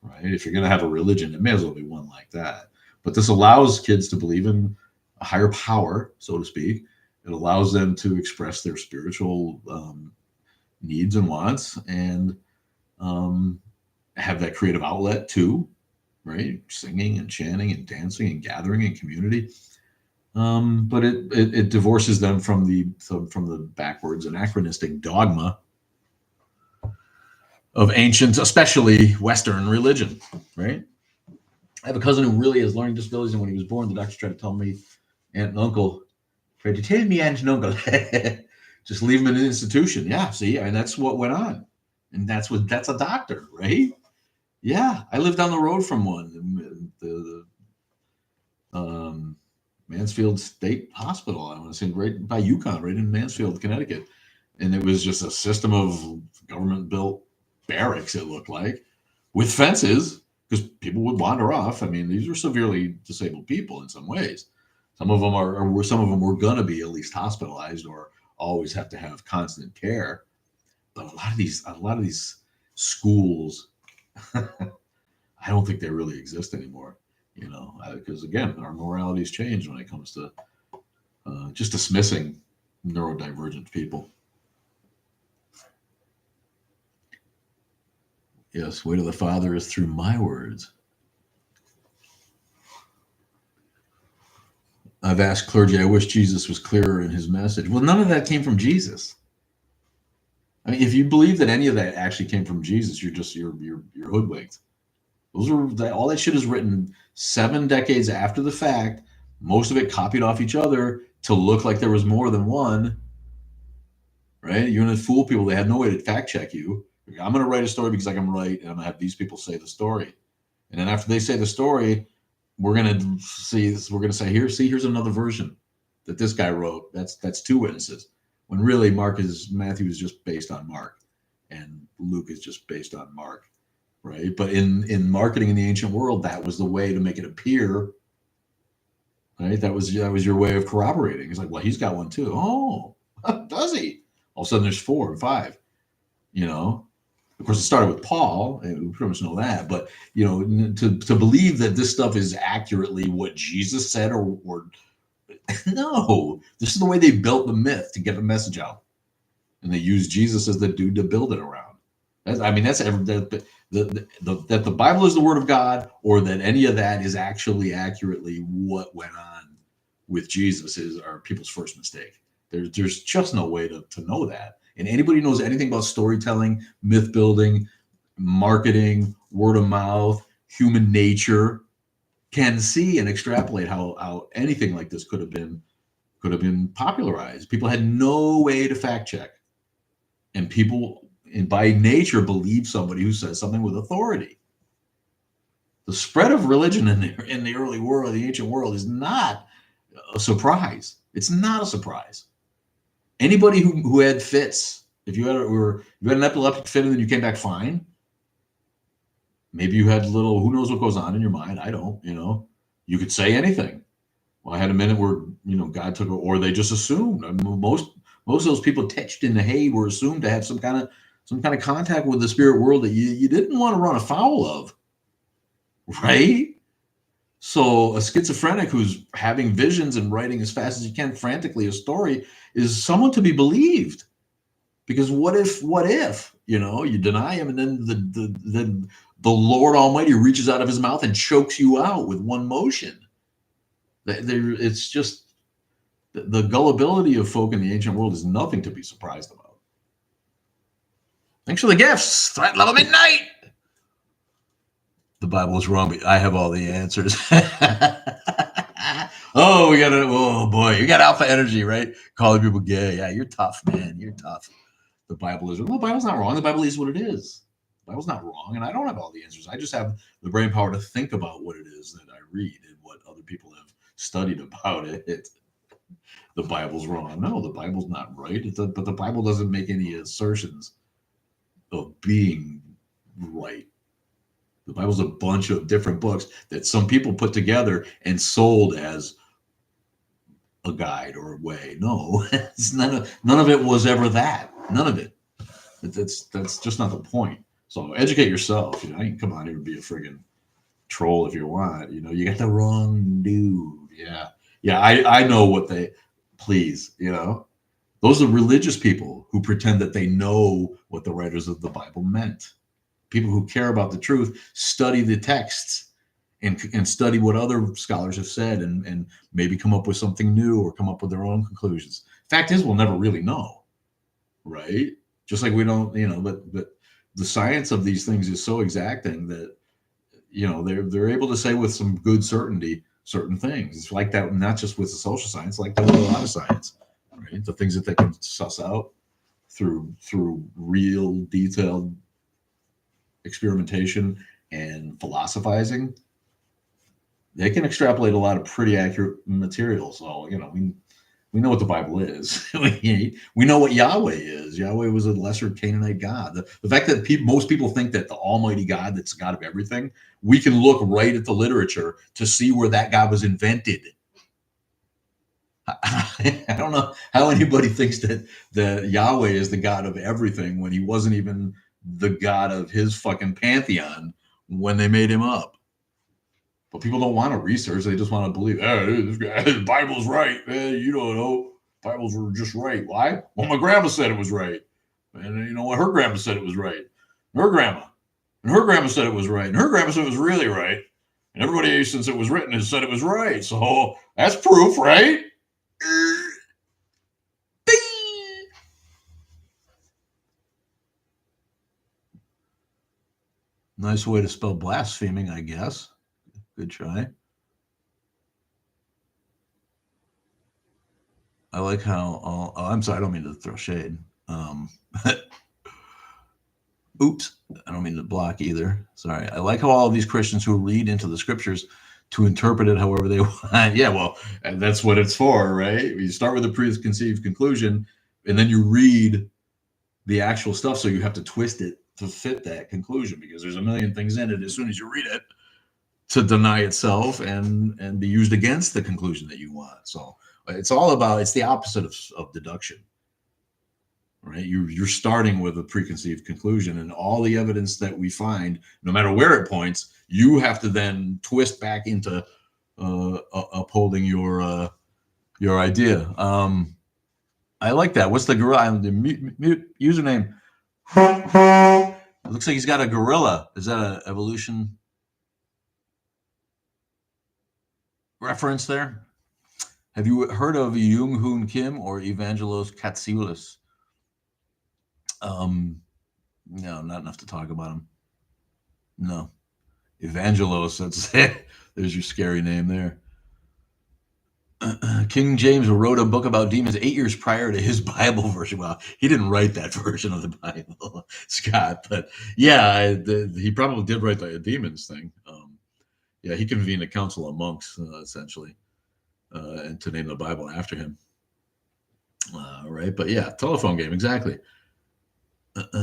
S1: Right? If you're going to have a religion, it may as well be one like that. But this allows kids to believe in a higher power, so to speak. It allows them to express their spiritual needs and wants, and have that creative outlet too, right? Singing and chanting and dancing and gathering and community. But it divorces them from the backwards anachronistic dogma of ancient, especially Western religion, right? I have a cousin who really has learning disabilities, and when he was born, the doctors tried to tell me, aunt and uncle, tried to tell me aunt and uncle, just leave him in an institution. Yeah, see, and that's what went on. And that's a doctor, right? Yeah, I lived down the road from one, the Mansfield State Hospital. I want to say right by UConn, right in Mansfield, Connecticut. And it was just a system of government-built barracks, it looked like, with fences, because people would wander off. I mean, these are severely disabled people in some ways. Some of them were going to be at least hospitalized or always have to have constant care. But a lot of these schools, I don't think they really exist anymore. Because again, our morality has changed when it comes to just dismissing neurodivergent people. Yes, way to the Father is through my words. I've asked clergy, I wish Jesus was clearer in his message. Well, none of that came from Jesus. I mean, if you believe that any of that actually came from Jesus, you're hoodwinked. All that shit is written 7 decades after the fact. Most of it copied off each other to look like there was more than one. Right? You're going to fool people. They have no way to fact check you. I'm going to write a story because I can write, and I'm going to have these people say the story. And then after they say the story, we're going to see this. We're going to say, here's another version that this guy wrote. That's two witnesses. When really Matthew is just based on Mark, and Luke is just based on Mark, right? But in marketing in the ancient world, that was the way to make it appear, right? That was your way of corroborating. It's like, well, he's got one too. Oh, does he? All of a sudden, there's 4 and 5. You know, of course, it started with Paul, and we pretty much know that. But you know, to believe that this stuff is accurately what Jesus said, or no, this is the way they built the myth to get the message out, and they used Jesus as the dude to build it around. That's that the Bible is the Word of God, or that any of that is actually accurately what went on with Jesus are people's first mistake. There's just no way to know that. And anybody who knows anything about storytelling, myth building, marketing, word of mouth, human nature, can see and extrapolate how anything like this could have been popularized. People had no way to fact check, and people, by nature, believe somebody who says something with authority. The spread of religion in the early world, the ancient world, is not a surprise. It's not a surprise. Anybody who had fits, if you had an epileptic fit and then you came back fine, maybe you had who knows what goes on in your mind. I don't, you could say anything. Well, I had a minute where, God took it, or they just assumed. I mean, most of those people touched in the hay were assumed to have some kind of contact with the spirit world that you didn't want to run afoul of, right? So a schizophrenic who's having visions and writing as fast as he can frantically a story is someone to be believed. Because what if you deny him, and then the Lord Almighty reaches out of his mouth and chokes you out with one motion. It's just the gullibility of folk in the ancient world is nothing to be surprised about. Thanks for the gifts. Threat level midnight. The Bible is wrong, but I have all the answers. Oh boy, you got alpha energy, right? Calling people gay. Yeah, you're tough, man. You're tough. The Bible is, well, the Bible's not wrong. The Bible is what it is. The Bible's not wrong, and I don't have all the answers. I just have the brain power to think about what it is that I read and what other people have studied about it. The Bible's wrong. No, the Bible's not right. But the Bible doesn't make any assertions of being right. The Bible's a bunch of different books that some people put together and sold as a guide or a way. No, it's none of it was ever that. None of it. That's just not the point. So educate yourself. You can come on here and be a friggin' troll if you want. You got the wrong dude. Yeah. I know what please. Those are religious people who pretend that they know what the writers of the Bible meant. People who care about the truth study the texts and study what other scholars have said and maybe come up with something new or come up with their own conclusions. Fact is, we'll never really know, right? Just like we don't, but the science of these things is so exacting that, they're able to say with some good certainty certain things. It's like that, not just with the social science, like that with a lot of science, right? The things that they can suss out through real detailed experimentation and philosophizing, they can extrapolate a lot of pretty accurate material. So, we know what the Bible is. We know what Yahweh is. Yahweh was a lesser Canaanite god. The fact that most people think that the Almighty God, that's the God of everything, we can look right at the literature to see where that God was invented. I don't know how anybody thinks that Yahweh is the God of everything when he wasn't even the God of his fucking pantheon when they made him up. But people don't want to research. They just want to believe, this guy, the Bible's right. You don't know. Bibles were just right. Why? Well, my grandma said it was right. And you know what? Her grandma said it was right. And her grandma said it was right. And her grandma said it was really right. And everybody, since it was written, has said it was right. So that's proof, right? Nice way to spell blaspheming, I guess. Good try. I like how, I'm sorry, I don't mean to throw shade. Oops, I don't mean to block either. Sorry. I like how all of these Christians who read into the scriptures to interpret it however they want. Yeah, well, and that's what it's for, right? You start with a preconceived conclusion, and then you read the actual stuff, so you have to twist it to fit that conclusion because there's a million things in it as soon as you read it to deny itself and be used against the conclusion that you want. So it's the opposite of deduction, right? You're starting with a preconceived conclusion, and all the evidence that we find, no matter where it points, you have to then twist back into upholding your idea. I like that. What's the gorilla? The mute username. It looks like he's got a gorilla. Is that an evolution reference there? Have you heard of Jung Hoon Kim or Evangelos Katsioulis? No, not enough to talk about him. No. Evangelos, that's it. There's your scary name there. King James wrote a book about demons 8 years prior to his Bible version. Well, he didn't write that version of the Bible, Scott, but yeah, he probably did write the demons thing. Yeah, he convened a council of monks, essentially, and to name the Bible after him. Right, but yeah, telephone game, exactly.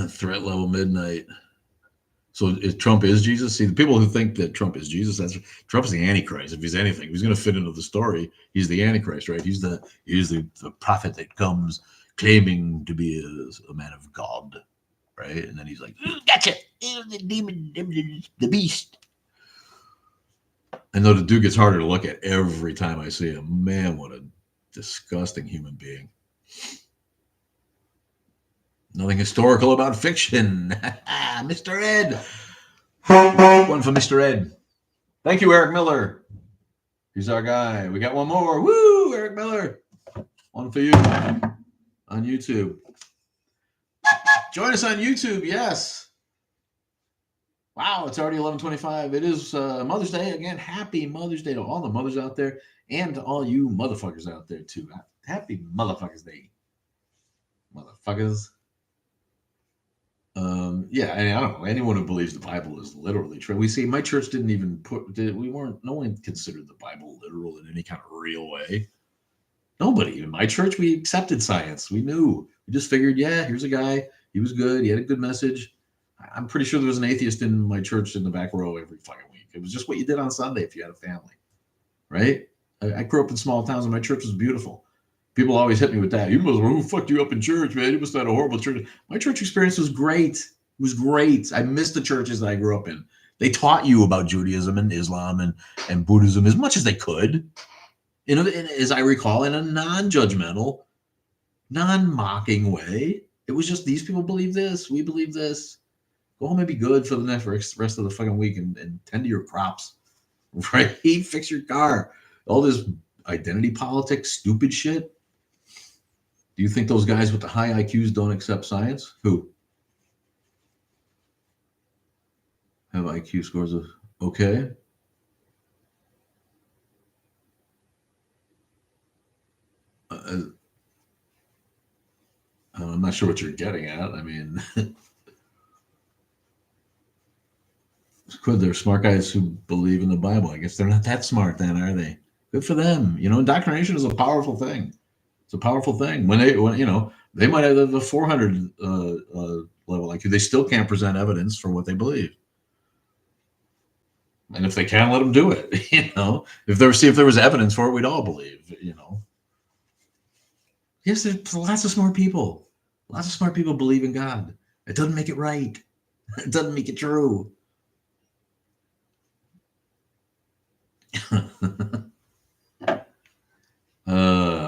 S1: Threat level midnight. So if Trump is Jesus, see, the people who think that Trump is Jesus, Trump's the Antichrist. If he's anything, if he's going to fit into the story, he's the Antichrist, right? He's the prophet that comes claiming to be a man of God, right? And then he's like, gotcha, the demon, the beast. And though the dude gets harder to look at every time I see him, man, what a disgusting human being. Nothing historical about fiction. Mr. Ed. One for Mr. Ed. Thank you, Eric Miller. He's our guy. We got one more. Woo, Eric Miller. One for you on YouTube. Join us on YouTube, yes. Wow, it's already 11:25. It is Mother's Day. Again, happy Mother's Day to all the mothers out there and to all you motherfuckers out there, too. Happy Motherfuckers Day. Motherfuckers. Yeah, and I don't know, anyone who believes the Bible is literally true. We see my church didn't even no one considered the Bible literal in any kind of real way. Nobody. In my church, we accepted science. We knew. We just figured, yeah, here's a guy. He was good. He had a good message. I'm pretty sure there was an atheist in my church in the back row every fucking week. It was just what you did on Sunday if you had a family, right? I grew up in small towns and my church was beautiful. People always hit me with that. You must have, who fucked you up in church, man? You must have had a horrible church. My church experience was great. It was great. I miss the churches that I grew up in. They taught you about Judaism and Islam and Buddhism as much as they could. As I recall, in a non-judgmental, non-mocking way. It was just, these people believe this. We believe this. Go home and be good for the rest of the fucking week and tend to your crops. Right? Fix your car. All this identity politics, stupid shit. Do you think those guys with the high IQs don't accept science? Who? Have IQ scores of okay? I'm not sure what you're getting at. I mean, they're smart guys who believe in the Bible. I guess they're not that smart then, are they? Good for them. Indoctrination is a powerful thing. It's a powerful thing. When they might have the 400 level IQ, they still can't present evidence for what they believe. And if they can, let them do it. If there was evidence for it, we'd all believe. Yes, there's lots of smart people. Lots of smart people believe in God. It doesn't make it right. It doesn't make it true.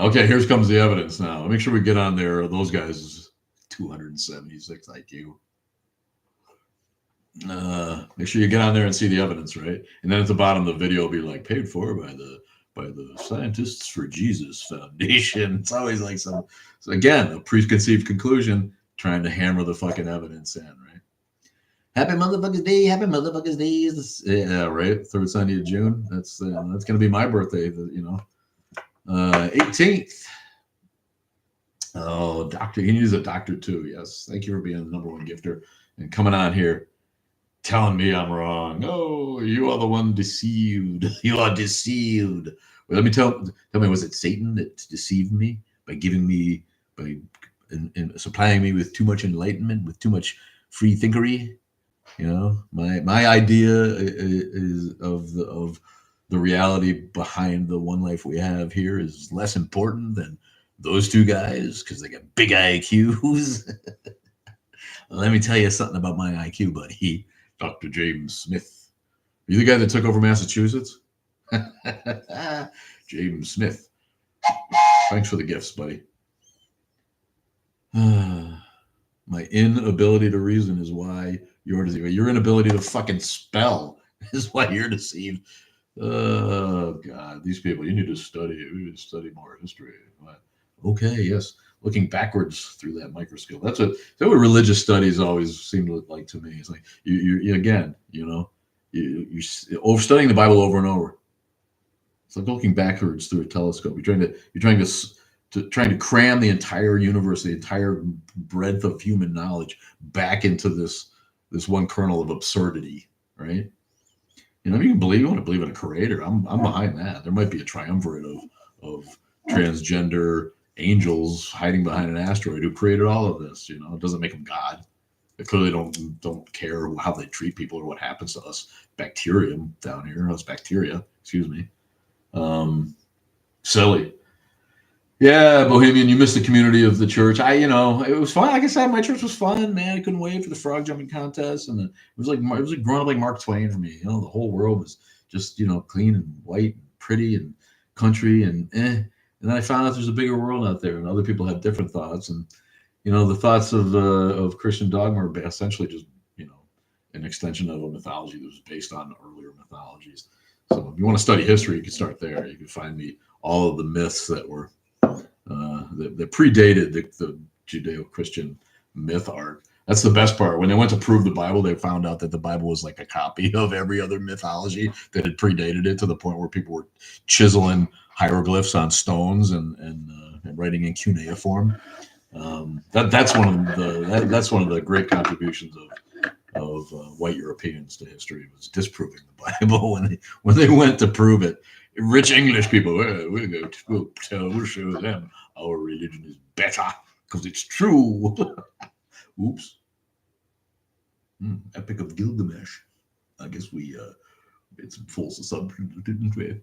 S1: Okay, here comes the evidence now. Make sure we get on there. Those guys, 276 IQ. Make sure you get on there and see the evidence, right? And then at the bottom of the video will be like, paid for by the Scientists for Jesus Foundation. It's always like so again, a preconceived conclusion trying to hammer the fucking evidence in, right? Happy Motherfuckers Day, happy Motherfuckers Day. Yeah, right. Third Sunday of June. That's gonna be my birthday, 18th. Oh, doctor, you can use a doctor too. Yes. Thank you for being the #1 gifter and coming on here telling me I'm wrong. Oh, you are the one deceived. You are deceived. Well, let me tell me, was it Satan that deceived me by giving me by supplying me with too much enlightenment, with too much free thinkery? You know, my idea is of the reality behind the one life we have here is less important than those two guys because they got big IQs. Let me tell you something about my IQ, buddy. Dr. James Smith. Are you the guy that took over Massachusetts? James Smith. Thanks for the gifts, buddy. My inability to reason is why you're deceived. Your inability to fucking spell is why you're deceived. Oh God, these people, you need to study. We need to study more history. Okay, yes. Looking backwards through that microscope. That's what religious studies always seem to look like to me. It's like you again, you know, you're studying the Bible over and over. It's like looking backwards through a telescope. You're trying to cram the entire universe, the entire breadth of human knowledge back into this one kernel of absurdity, right? You know, you want to believe in a creator. I'm behind that. There might be a triumvirate of transgender angels hiding behind an asteroid who created all of this. You know, it doesn't make them God. They clearly don't care how they treat people or what happens to us bacterium down here. Us bacteria, excuse me. Silly. Yeah, Bohemian, you missed the community of the church. It was fun. Like I said, my church was fun, man. I couldn't wait for the frog jumping contest, and it was like growing up like Mark Twain for me. You know, the whole world was just clean and white and pretty and country and And then I found out there's a bigger world out there, and other people have different thoughts. And the thoughts of Christian dogma are essentially just an extension of a mythology that was based on earlier mythologies. So if you want to study history, you can start there. You can find me all of the myths that were that predated the Judeo-Christian myth arc. That's the best part. When they went to prove the Bible, they found out that the Bible was like a copy of every other mythology that had predated it, to the point where people were chiseling hieroglyphs on stones and writing in cuneiform. That's one of the great contributions of white Europeans to history, was disproving the Bible when they went to prove it. Rich English people, we'll show them our religion is better because it's true. Oops. Epic of Gilgamesh. I guess we made some false assumptions, didn't we?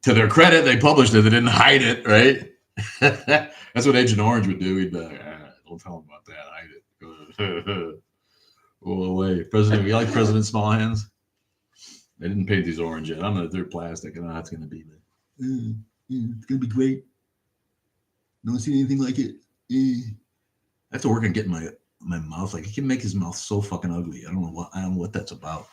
S1: To their credit, they published it. They didn't hide it, right? That's what Agent Orange would do. He'd be like, don't tell them about that. Hide it. Go away. President, you like President Small Hands? They didn't paint these orange yet. I don't know if they're plastic. I don't know how it's going to be. But, it's going to be great. Don't see anything like it. I have to work on getting my mouth. Like, he can make his mouth so fucking ugly. I don't know what that's about.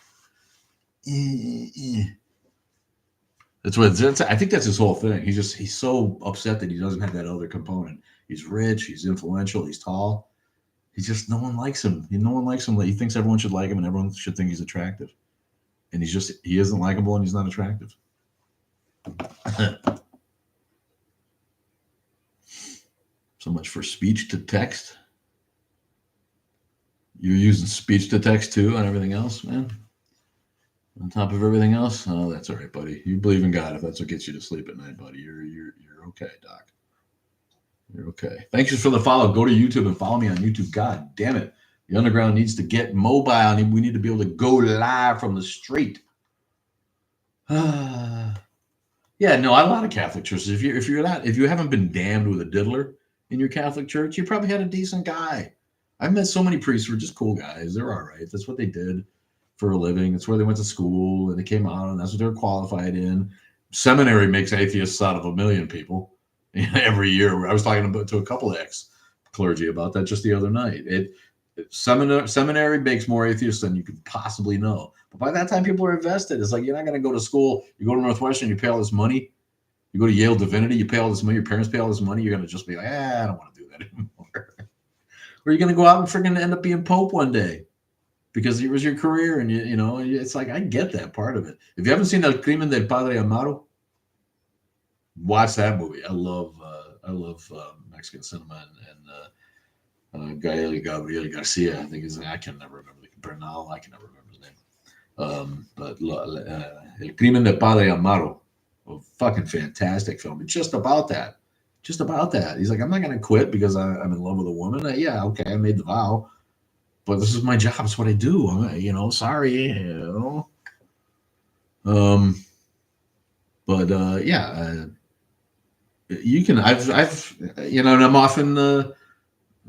S1: That's what I think that's his whole thing. He's so upset that he doesn't have that other component. He's rich. He's influential. He's tall. No one likes him. No one likes him. He thinks everyone should like him, and everyone should think he's attractive. And he isn't likable, and he's not attractive. So much for speech to text. You're using speech to text too on everything else, man? On top of everything else? Oh, that's all right, buddy. You believe in God. If that's what gets you to sleep at night, buddy, you're okay, Doc. You're okay. Thanks for the follow. Go to YouTube and follow me on YouTube. God damn it. The underground needs to get mobile. We need to be able to go live from the street. Yeah, no, a lot of Catholic churches. If you haven't been damned with a diddler in your Catholic church, you probably had a decent guy. I've met so many priests who are just cool guys. They're all right. That's what they did for a living. It's where they went to school, and they came out, and that's what they're qualified in. Seminary makes atheists out of a million people every year. I was talking to a couple of ex-clergy about that just the other night. Seminary makes more atheists than you could possibly know. But by that time, people are invested. It's like, you're not going to go to school. You go to Northwestern, you pay all this money. You go to Yale Divinity, you pay all this money. Your parents pay all this money. You're going to just be like, I don't want to do that anymore. Or you're going to go out and freaking end up being Pope one day because it was your career. And, it's like, I get that part of it. If you haven't seen El Crimen del Padre Amaro, watch that movie. I love Mexican cinema, and Gael Gabriel Garcia, I think I can never remember Bernal, I can never remember his name. But El Crimen de Padre Amaro, a fucking fantastic film. It's just about that. Just about that. He's like, I'm not going to quit because I'm in love with a woman. Yeah, okay, I made the vow, but this is my job. It's what I do. Sorry. You can. I've and I'm often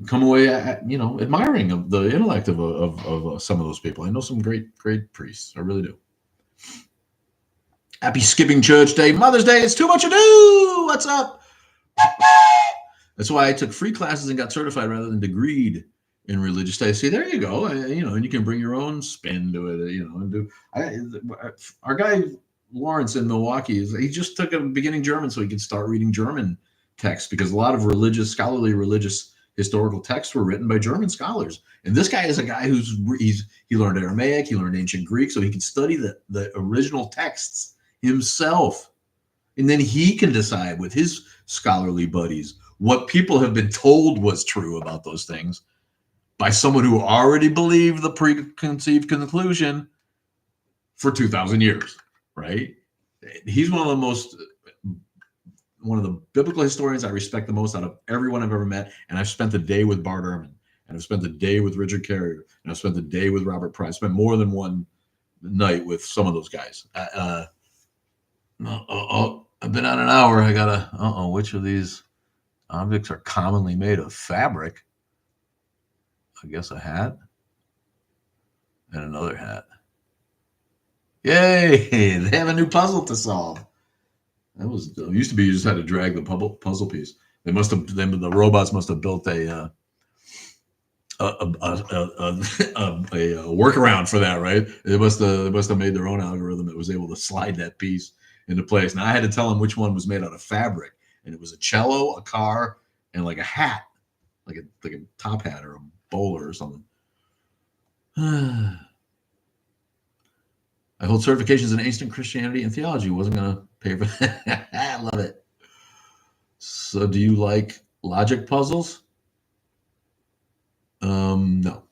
S1: come away, admiring of the intellect of some of those people. I know some great priests. I really do. Happy Skipping Church Day, Mother's Day. It's too much ado. What's up? That's why I took free classes and got certified rather than degreed in religious studies. See, there you go. And you can bring your own spin to it. And do. Our guy Lawrence in Milwaukee he just took a beginning German so he could start reading German texts, because a lot of scholarly religious historical texts were written by German scholars. And this guy is a guy he learned Aramaic, he learned ancient Greek, so he can study the original texts himself. And then he can decide with his scholarly buddies what people have been told was true about those things by someone who already believed the preconceived conclusion for 2,000 years, right? He's one of the biblical historians I respect the most out of everyone I've ever met. And I've spent the day with Bart Ehrman, and I've spent the day with Richard Carrier, and I've spent the day with Robert Price. I spent more than one night with some of those guys. I've been on an hour. I gotta. Which of these objects are commonly made of fabric? I guess a hat and another hat. Yay! They have a new puzzle to solve. It used to be you just had to drag the puzzle piece. The robots must have built a workaround for that, right? They must have made their own algorithm that was able to slide that piece into place. Now I had to tell them which one was made out of fabric, and it was a cello, a car, and like a hat, like a top hat or a bowler or something. I hold certifications in ancient Christianity and theology. Wasn't gonna pay for that. I love it. So, do you like logic puzzles? No.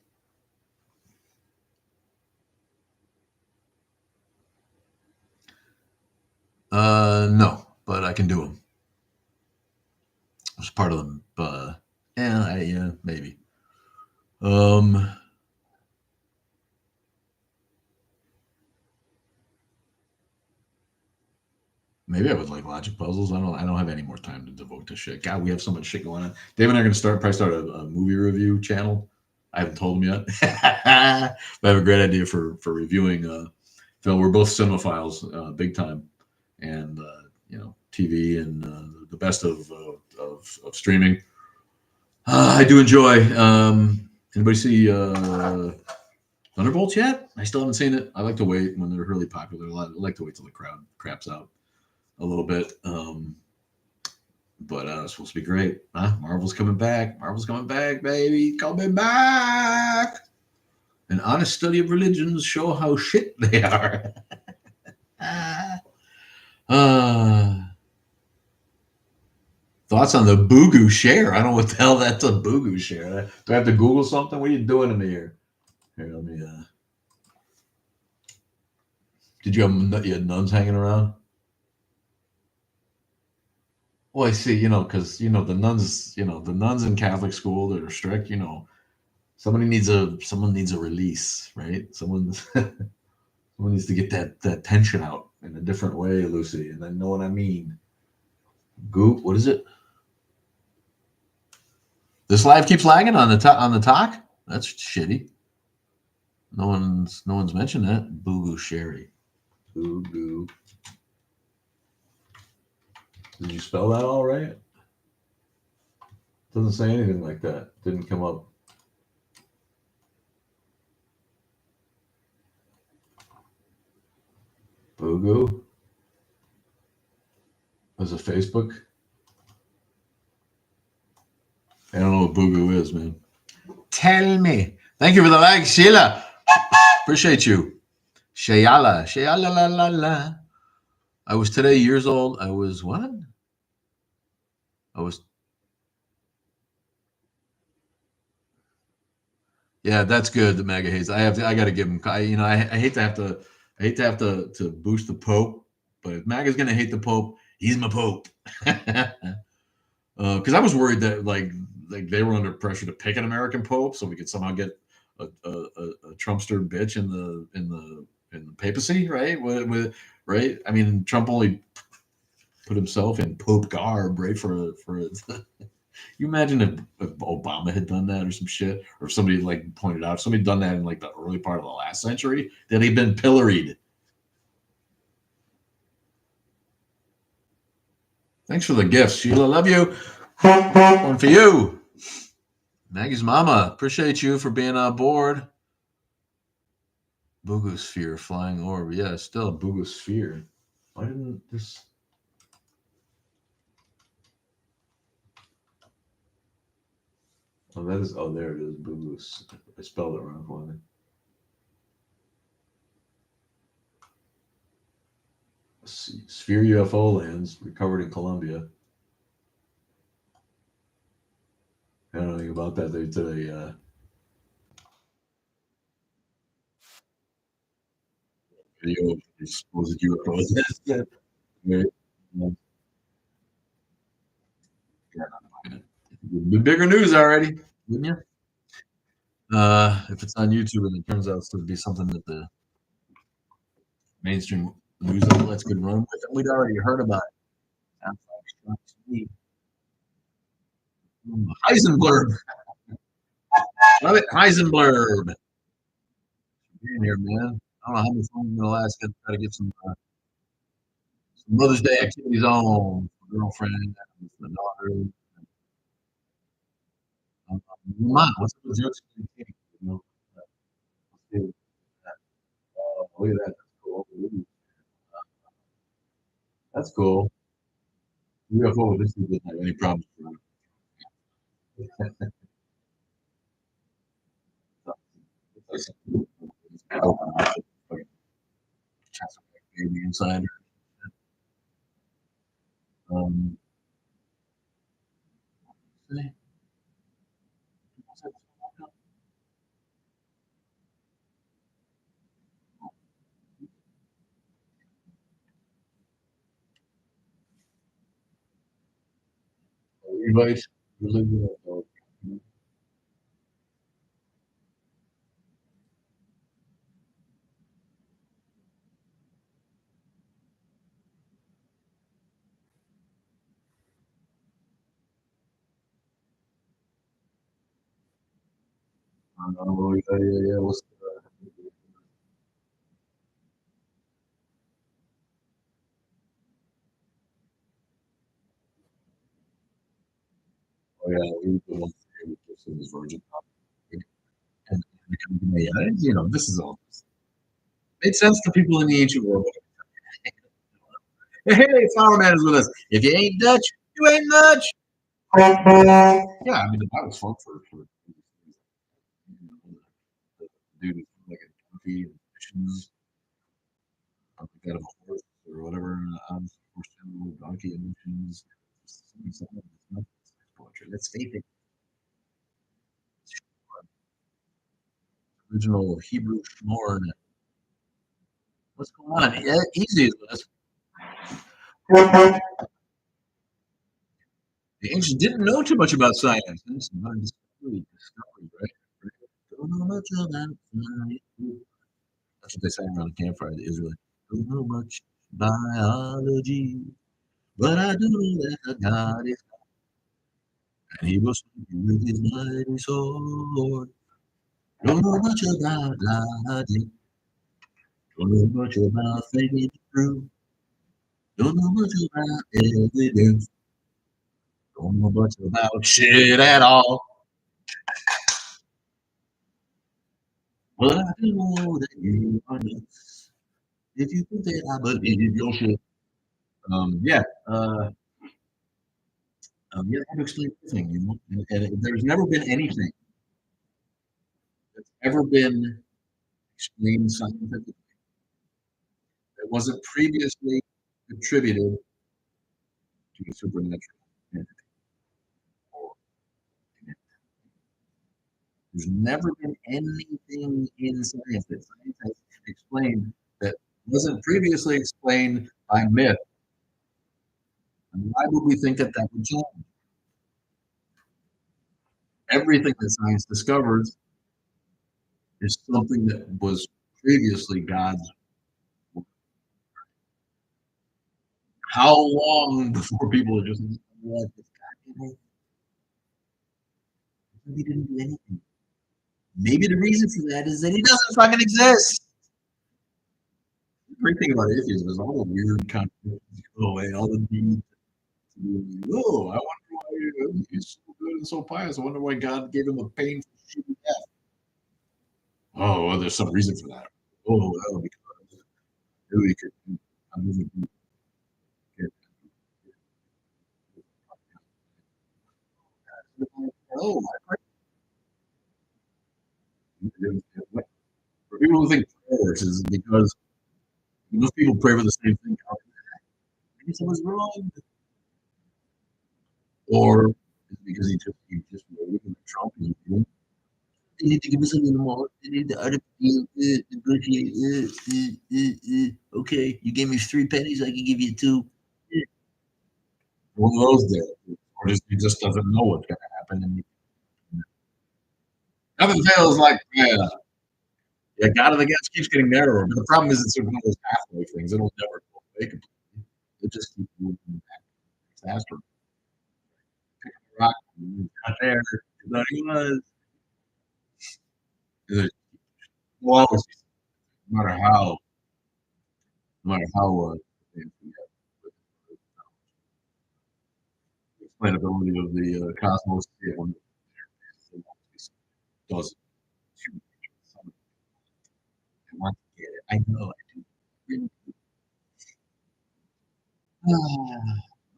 S1: No, but I can do them. It's part of them. Yeah, maybe. Maybe I would like logic puzzles. I don't have any more time to devote to shit. God, we have so much shit going on. Dave and I are going to probably start a movie review channel. I haven't told him yet. But I have a great idea for reviewing film. We're both cinemaphiles, big time, and TV and the best of streaming. I do enjoy. Anybody see Thunderbolts yet? I still haven't seen it. I like to wait when they're really popular. I like to wait till the crowd craps out a little bit. But it's supposed to be great. Marvel's coming back. Marvel's coming back, baby. Coming back. An honest study of religions show how shit they are. Thoughts on the Boohoo share? I don't know what the hell that's a Boohoo share. Do I have to Google something? What are you doing to me here? Here, let me. Did you had nuns hanging around? Well, I see. Because the nuns, the nuns in Catholic school that are strict. Someone needs a release, right? Someone needs to get that tension out in a different way, Lucy, and I know what I mean. Goop, what is it? This live keeps lagging on the talk. That's shitty. No one's mentioned that. Boohoo Sherry. Boohoo. Did you spell that all right? Doesn't say anything like that. Didn't come up. Boohoo. As a Facebook. I don't know what Boohoo is, man. Tell me. Thank you for the like, Sheila. Appreciate you. Shayala. Shayala la la la. I was today years old. I was what? Yeah, that's good. The mega haze. I got to give him. I hate to have to. I hate to have to boost the Pope, but if MAGA's gonna hate the Pope, he's my Pope. Because I was worried that like they were under pressure to pick an American Pope, so we could somehow get a Trumpster bitch in the papacy, right? Right. I mean, Trump only put himself in Pope garb, right? You imagine if Obama had done that or some shit, or if somebody like pointed out somebody done that in like the early part of the last century, that he'd been pilloried. Thanks for the gifts, Sheila. Love you. One for you. Maggie's mama. Appreciate you for being on board. Boogosphere, flying orb. Yeah, still a boogosphere. Why didn't this? Oh, that is. Oh, there it is. Boogos. I spelled it wrong for me. Let's see. Sphere UFO lands recovered in Colombia. I don't know anything about that. They did a video of these supposed UFOs. Right. The bigger news already, wouldn't you? If it's on YouTube and it turns out to be something that the mainstream news outlets could run with, we'd already heard about it. Heisenberg. Love it. Heisenberg. Being here, man. I don't know how much longer I'm going to last. Got to get some Mother's Day activities on. Girlfriend, my daughter. Mom, what's up with your cake? You know, look at that. That's cool. Ooh, that's cool. UFO, this didn't have any problems. Baby inside. Um, everybody, yeah. What's oh yeah, we the one thing with this Virgin and this is all made sense to people in the ancient world. Hey, Flower Man is with us. If you ain't Dutch, you ain't much. Yeah, I mean the Bible's fun for the dude who's like a donkey and missions, like out of a horse or whatever, horse and donkey and missions. Poetry. Let's face it, original Hebrew Shmorn. What's going on? Yeah, easy is this. The ancients didn't know too much about science. And some discovery, right? Don't know much about science. That's what they say around the campfire, the Israelites. Don't know much biology, but I do know that God is, and He will speak with His mighty sword. Don't know much about logic, don't know much about thinking through, don't know much about evidence, don't know much about shit at all. But I do know that you are nuts. If you think that I believe your shit. Yeah. Yeah, I have to explain everything. And there's never been anything that's ever been explained scientifically that wasn't previously attributed to a supernatural entity or There's never been anything in science that science has explained that wasn't previously explained by myth. And why would we think that that would change? Everything that science discovers is something that was previously God's. How long before people are just what he didn't do anything? Maybe the reason for that is that he doesn't fucking exist. The great thing about atheism is all the weird contradictions go away, all the need to be, oh, I wonder why he's so good and so pious. I wonder why God gave him a painful shitty death. Oh, well, there's some reason for that. Oh, well, because we could. Oh, for people who think prayer works is because most people pray for the same thing. Maybe someone's wrong, or because he just waited and Trump is doing. They need to give us a little more. They need the other okay, you gave me 3 pennies. I can give you 2. One of those there, or he just doesn't know what's going to happen, and nothing feels like yeah. God of the Gas keeps getting narrower, but the problem is it's one of those halfway things. It'll never go away completely. It just keeps moving back faster. Pick up the rock, not there. There he was. Well, no matter how, no matter how the explainability of the cosmos doesn't. I want to get it. I know I do.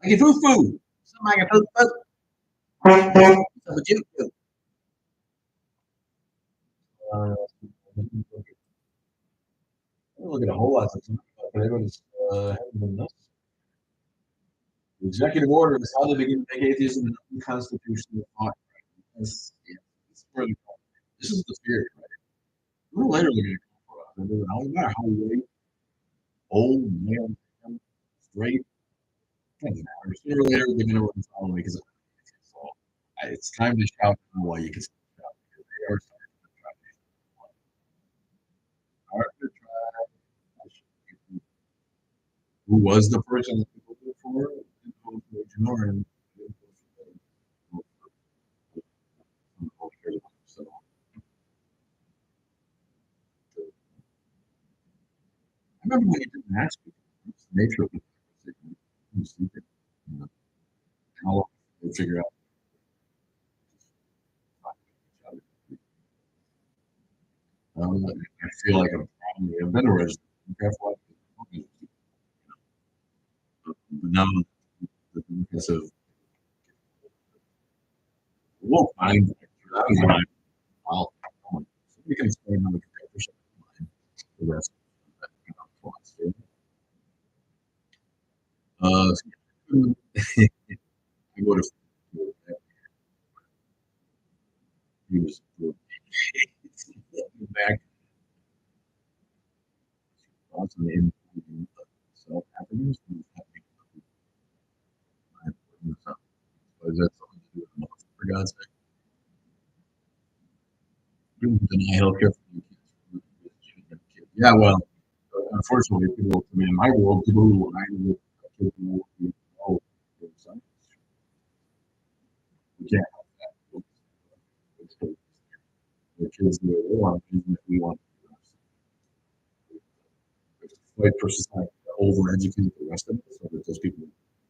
S1: Like a foo. Somebody a foo. What's you? Uh, I look at a whole lot of stuff, but everyone's haven't been nuts. The executive order is how they begin to make atheism an unconstitutional thought. This, yeah, this is the fear, right? Sooner or later, they're going to come for us. And no matter how late, old, male, straight, doesn't matter. Sooner or later, they're going to run follow me because so it's time to shout why you can shout because they are starting to try to try. Who was the person that people voted for? And so I remember when you didn't ask people, what's the nature of the conversation? You see it, you know, how long they figure out. I feel like I'm probably a better resident. But now the because of won't find that is my wow. You can explain how the comparison the rest of that I would have he was back also in self happiness. Is that something to do with for God's sake? Deny healthcare for kids. Yeah, well, unfortunately, people, I mean, in my world, people who I would kids who know we can't have that. The kids that we want, we want to fight for society to overeducate the rest of us so that those people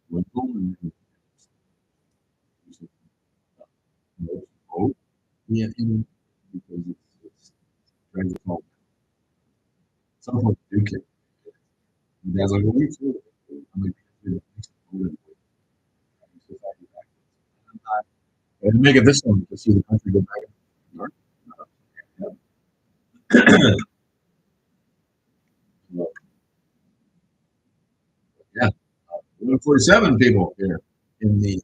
S1: will go and vote. Yeah, because it's trying to help. Some of them do care. And guys like, well, we too. I'm like, and make it this one to see the country go back. Yeah, 147 people here in the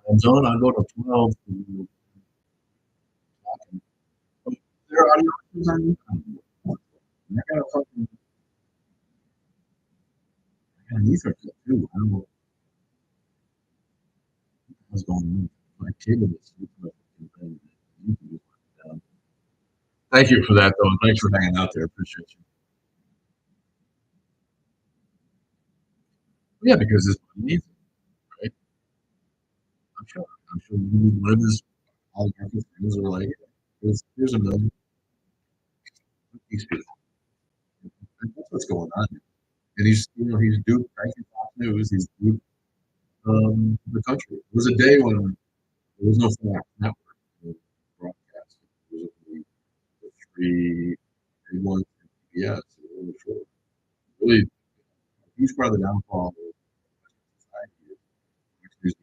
S1: time zone. I'll go to 12. news on YouTube. I got a fucking I got an ether cut too. I don't know what's going on. My cable is super fucking YouTube is down. Thank you for that, though, and thanks for hanging out there. Appreciate you. Yeah, because it's what needs it, right? I'm sure. I'm sure one of his all Marcus friends are like, here's a million these people. That's what's going on. And he's duped, frankly, Fox News. He's duped the country. There was a day when there was no Fox network broadcast. It was only the three ones from PBS. Really short. Really, a huge part of the downfall of society is which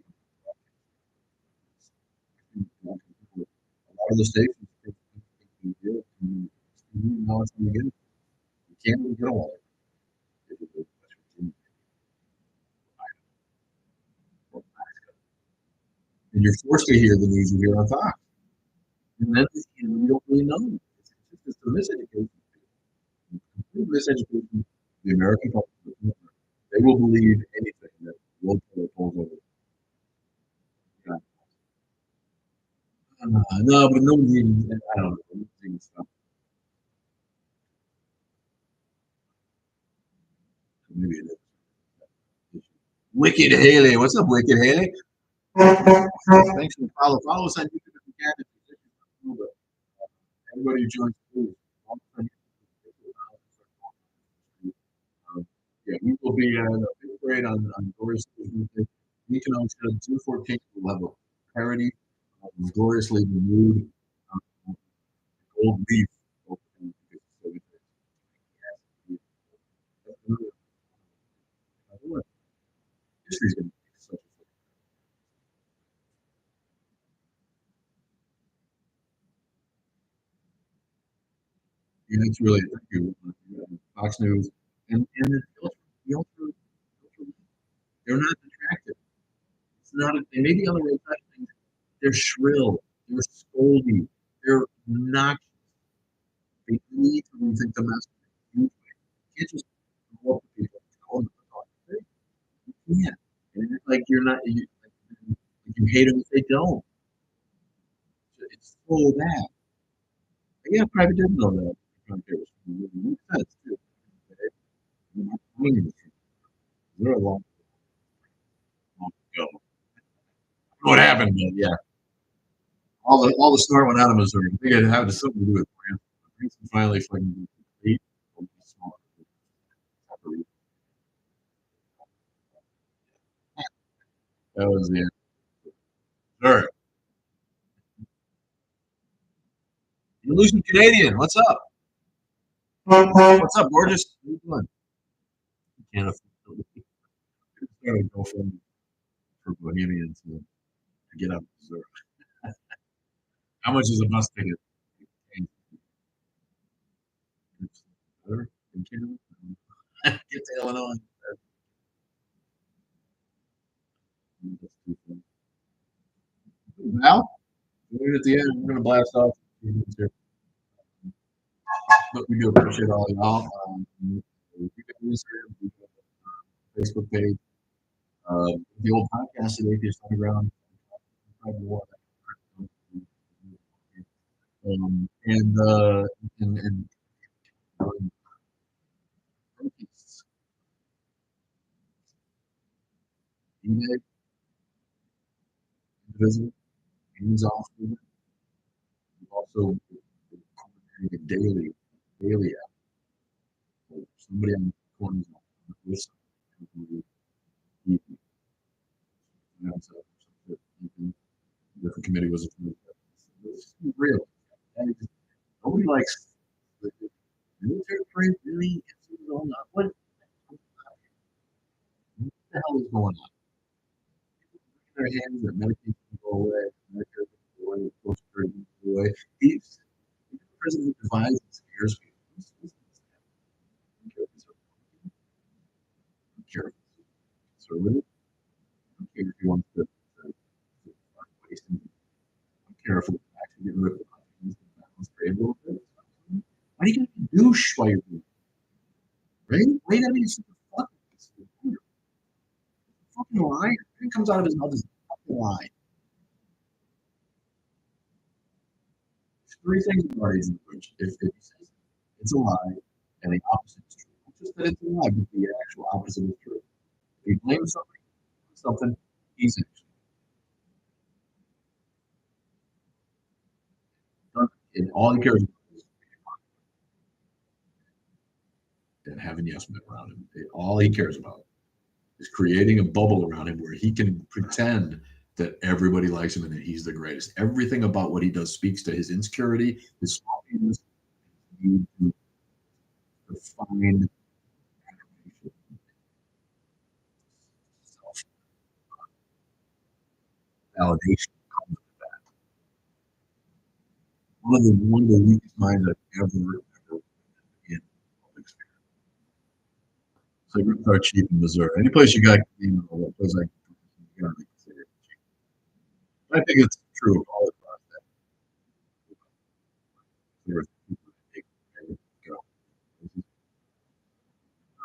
S1: news a lot of the stations now it's going to get it. You can't even get all of it. And you're forced to hear the news you hear on Fox. And then you don't really know. It's a miseducation. Complete miseducation. The American public, they will believe anything that local pulls over. Yeah. No, but nobody even, I don't know. Stuff. Maybe it is. Wicked Haley. What's up, Wicked Haley? Thanks for the follow. Follow us on YouTube if you can. Everybody who joins, please. Yeah, we will be at a big parade on Glorious Tuesday. Beacon Ocean, 214 will have a parody of Gloriously Renewed Gold Leaf. History's going to be such that's really thank you. Fox News and the ultra, they're not attractive. It's not. They may be on the roadside things. They're shrill. They're scoldy. They're obnoxious. They need to rethink the message. You can't just go up to people and tell them to talk. You can't. And it's like you're not. You hate them if they don't. It's so bad. Yeah, private didn't know that. It makes sense too. They're a long ago. What happened? But yeah, all the snort went out of Missouri. I think it had something to do with Branson. Branson finally fucking beat. That was the end. Sure. Illusion Canadian, what's up? What's up, gorgeous? How you doing? Can't afford to go for Bohemians to get up to Missouri. How much is a bus ticket? In Canada? Get to Illinois. Now, at the end, we're going to blast off. But we do appreciate all y'all. We got Instagram, we got Facebook page, the old podcast at Atheist Underground. And um, email, visit, use off. We've also a daily app. So somebody on the corner is the committee was real. Nobody likes the military parade really. What the hell is going on? Their hands that medication go away, Medicare go away, Social Security go away. He's the president who divides and scares people. Care conservative. I don't care if he wants to waste. I don't care if we actually get rid of the balance trade a little bit. douche while you're doing it, right? Why you gotta be super fucking lie? Everything comes out of his mouth is a fucking lie. Three things about Agent Orange. If he says it's a lie and the opposite is true, not just that it's a lie, but the actual opposite is true. If he blames something, he's actually done it. And all he cares about is and having yes men around him. All he cares about is creating a bubble around him where he can pretend that everybody likes him and that he's the greatest. Everything about what he does speaks to his insecurity, his sloppiness, need to find self validation. One of the weakest minds I've ever in public sphere. So groups are cheap in Missouri. Any place you got, what place like you gotta make it cheap. I think it's true of all across that. There are people that take go.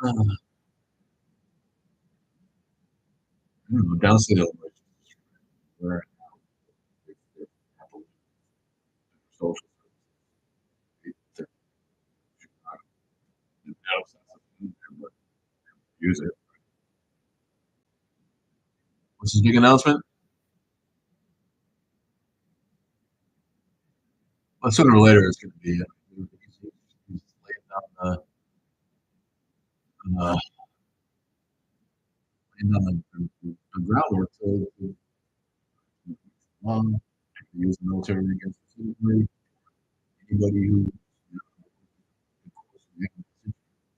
S1: I don't know, downstate Illinois, where they're happily social use it. What's his big announcement? Well, sooner or later it's going to be. He's laying down uh, the groundwork to use the military against citizenry. Anybody who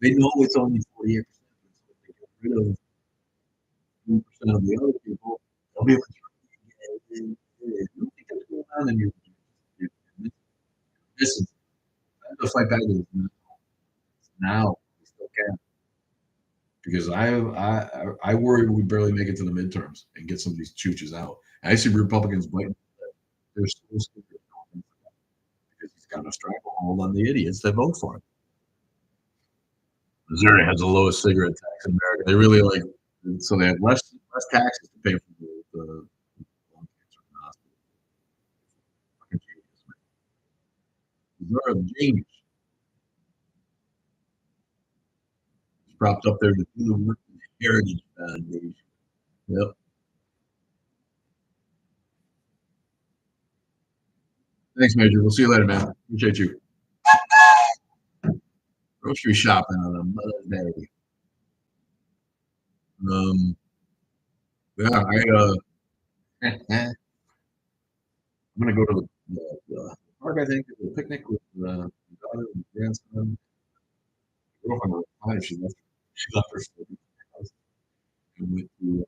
S1: they know it's only 48%. So if they get rid of 3% of the other people, they'll be able to. You don't think that's going on, and this is the fight back is now. We still can because I worry we barely make it to the midterms and get some of these chooches out. And I see Republicans biting. They're so stupid because he's got a stranglehold on the idiots that vote for him. Missouri has the lowest cigarette tax in America. They really like, so they have less taxes to pay for the lung cancer in the hospital. Fucking genius, man. Missouri is genius. He's propped up there to do the work of the Heritage Foundation. Yep. Thanks, Major. We'll see you later, man. Appreciate you. Grocery shopping on a Mother's Day. Yeah, I'm gonna go to the park. I think the picnic with the daughter and grandson. My girlfriend was fine. She left her house and went to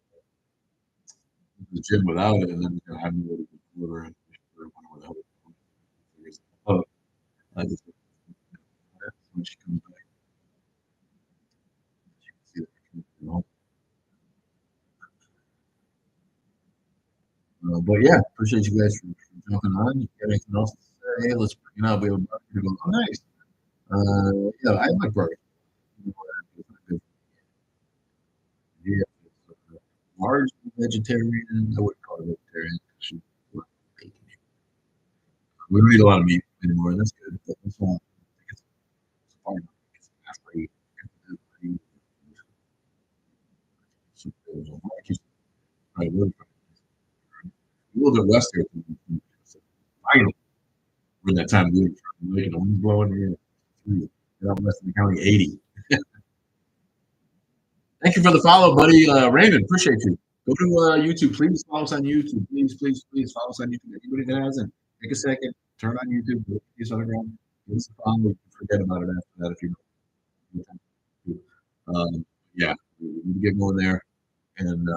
S1: the gym without it, and then had me go to the quarter and where the hell oh, I just when she comes back, she can see that I can, but yeah, appreciate you guys for jumping on. You got anything else to say? Hey, let's bring it up. We have a barbecue to go. Oh, nice. Yeah, I like barbecue. Yeah, large vegetarian. I wouldn't call it vegetarian. We don't eat a lot of meat anymore, and that's good. But that's all. It's fine. It's actually right, we're a little bit less here. Finally, we're in that time of year. Making the wind blowing here. Out west of the county, 80. Thank you for the follow, buddy. Raymond, appreciate you. Go to YouTube. Please follow us on YouTube. Please follow us on YouTube. Anybody that hasn't, take a second, turn on YouTube, look at these underground, give us a follow. Forget about it after that if you know. Yeah, we need to get going there. And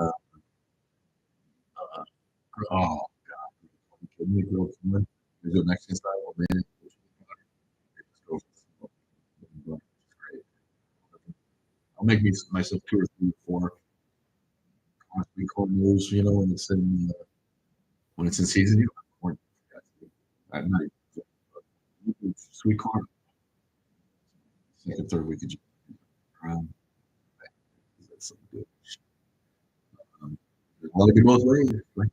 S1: oh god, me girl, there's a Mexican style old man. I'll make myself 2 or 3 or 4 corn rolls, when it's in season. Corn at night, sweet corn. second, third week of June. That's some good. There's a lot of good both ways. Right?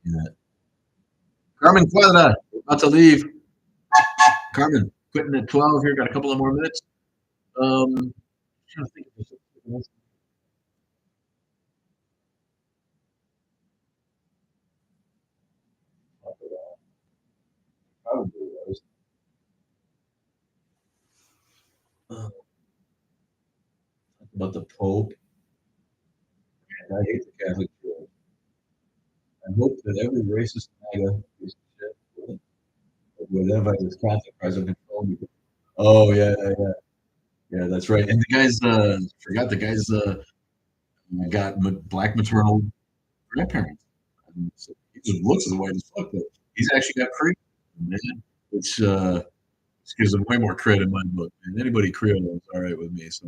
S1: Yeah. Carmen Cuadra, about to leave. Carmen, quitting at 12 here. Got a couple of more minutes. Trying to think if there's something else. Probably was. Uh, about the Pope. And I hate the Catholic Church. I hope that every racist MAGA piece of shit would have this Catholic president control me. Oh yeah, yeah, yeah, yeah. That's right. And the guy's forgot the guy's got black maternal grandparents. And so he just looks as white as fuck, but he's actually got Creole, man, which gives him way more credit in my book. And anybody Creole is all right with me. So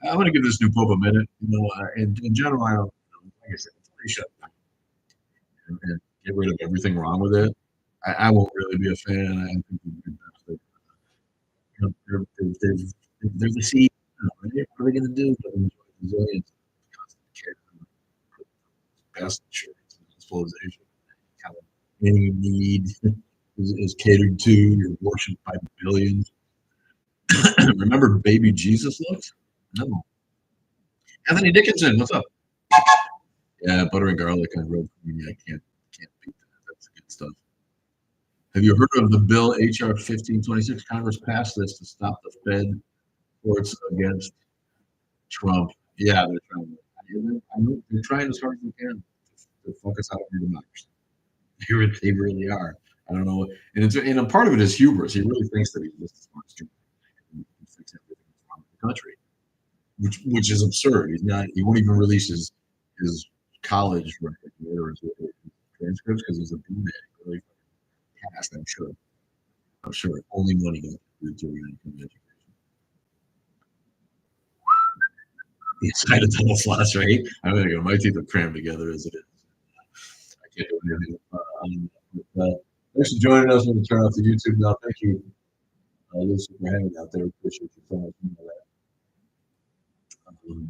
S1: I'm going to give this new pope a minute. You know, in general, I don't. Like I said, it's pretty shut down and get rid of everything wrong with it. I won't really be a fan. I think it'd be best that, you know, they're the seed. You know, right? What are they going to do? But enjoy resilience, constant care, best insurance, and civilization. Kind of any need is catered to. You're worshipped by billions. Remember baby Jesus looks? No. Anthony Dickinson, what's up? Yeah, butter and garlic on road food. I can't beat that. That's good stuff. Have you heard of the bill HR 1526? Congress passed this to stop the Fed courts against Trump. Yeah, they're trying. I know they're trying as hard as they can to fuck us out of our democracy. They really are. I don't know, and a part of it is hubris. He really thinks that he's just as smart as Trump and he can fix everything that's wrong with the country, which is absurd. He's not. He won't even release his college record or his transcripts because he's a B-man. He really passed. I'm sure. I'm sure. Only money can do to an education. Inside a double floss, right? I'm gonna go. My teeth are crammed together as it is. I can't do anything. Thanks for joining us. I'm going to turn off the YouTube now. Thank you, Lucy, for hanging out there. Appreciate you so much.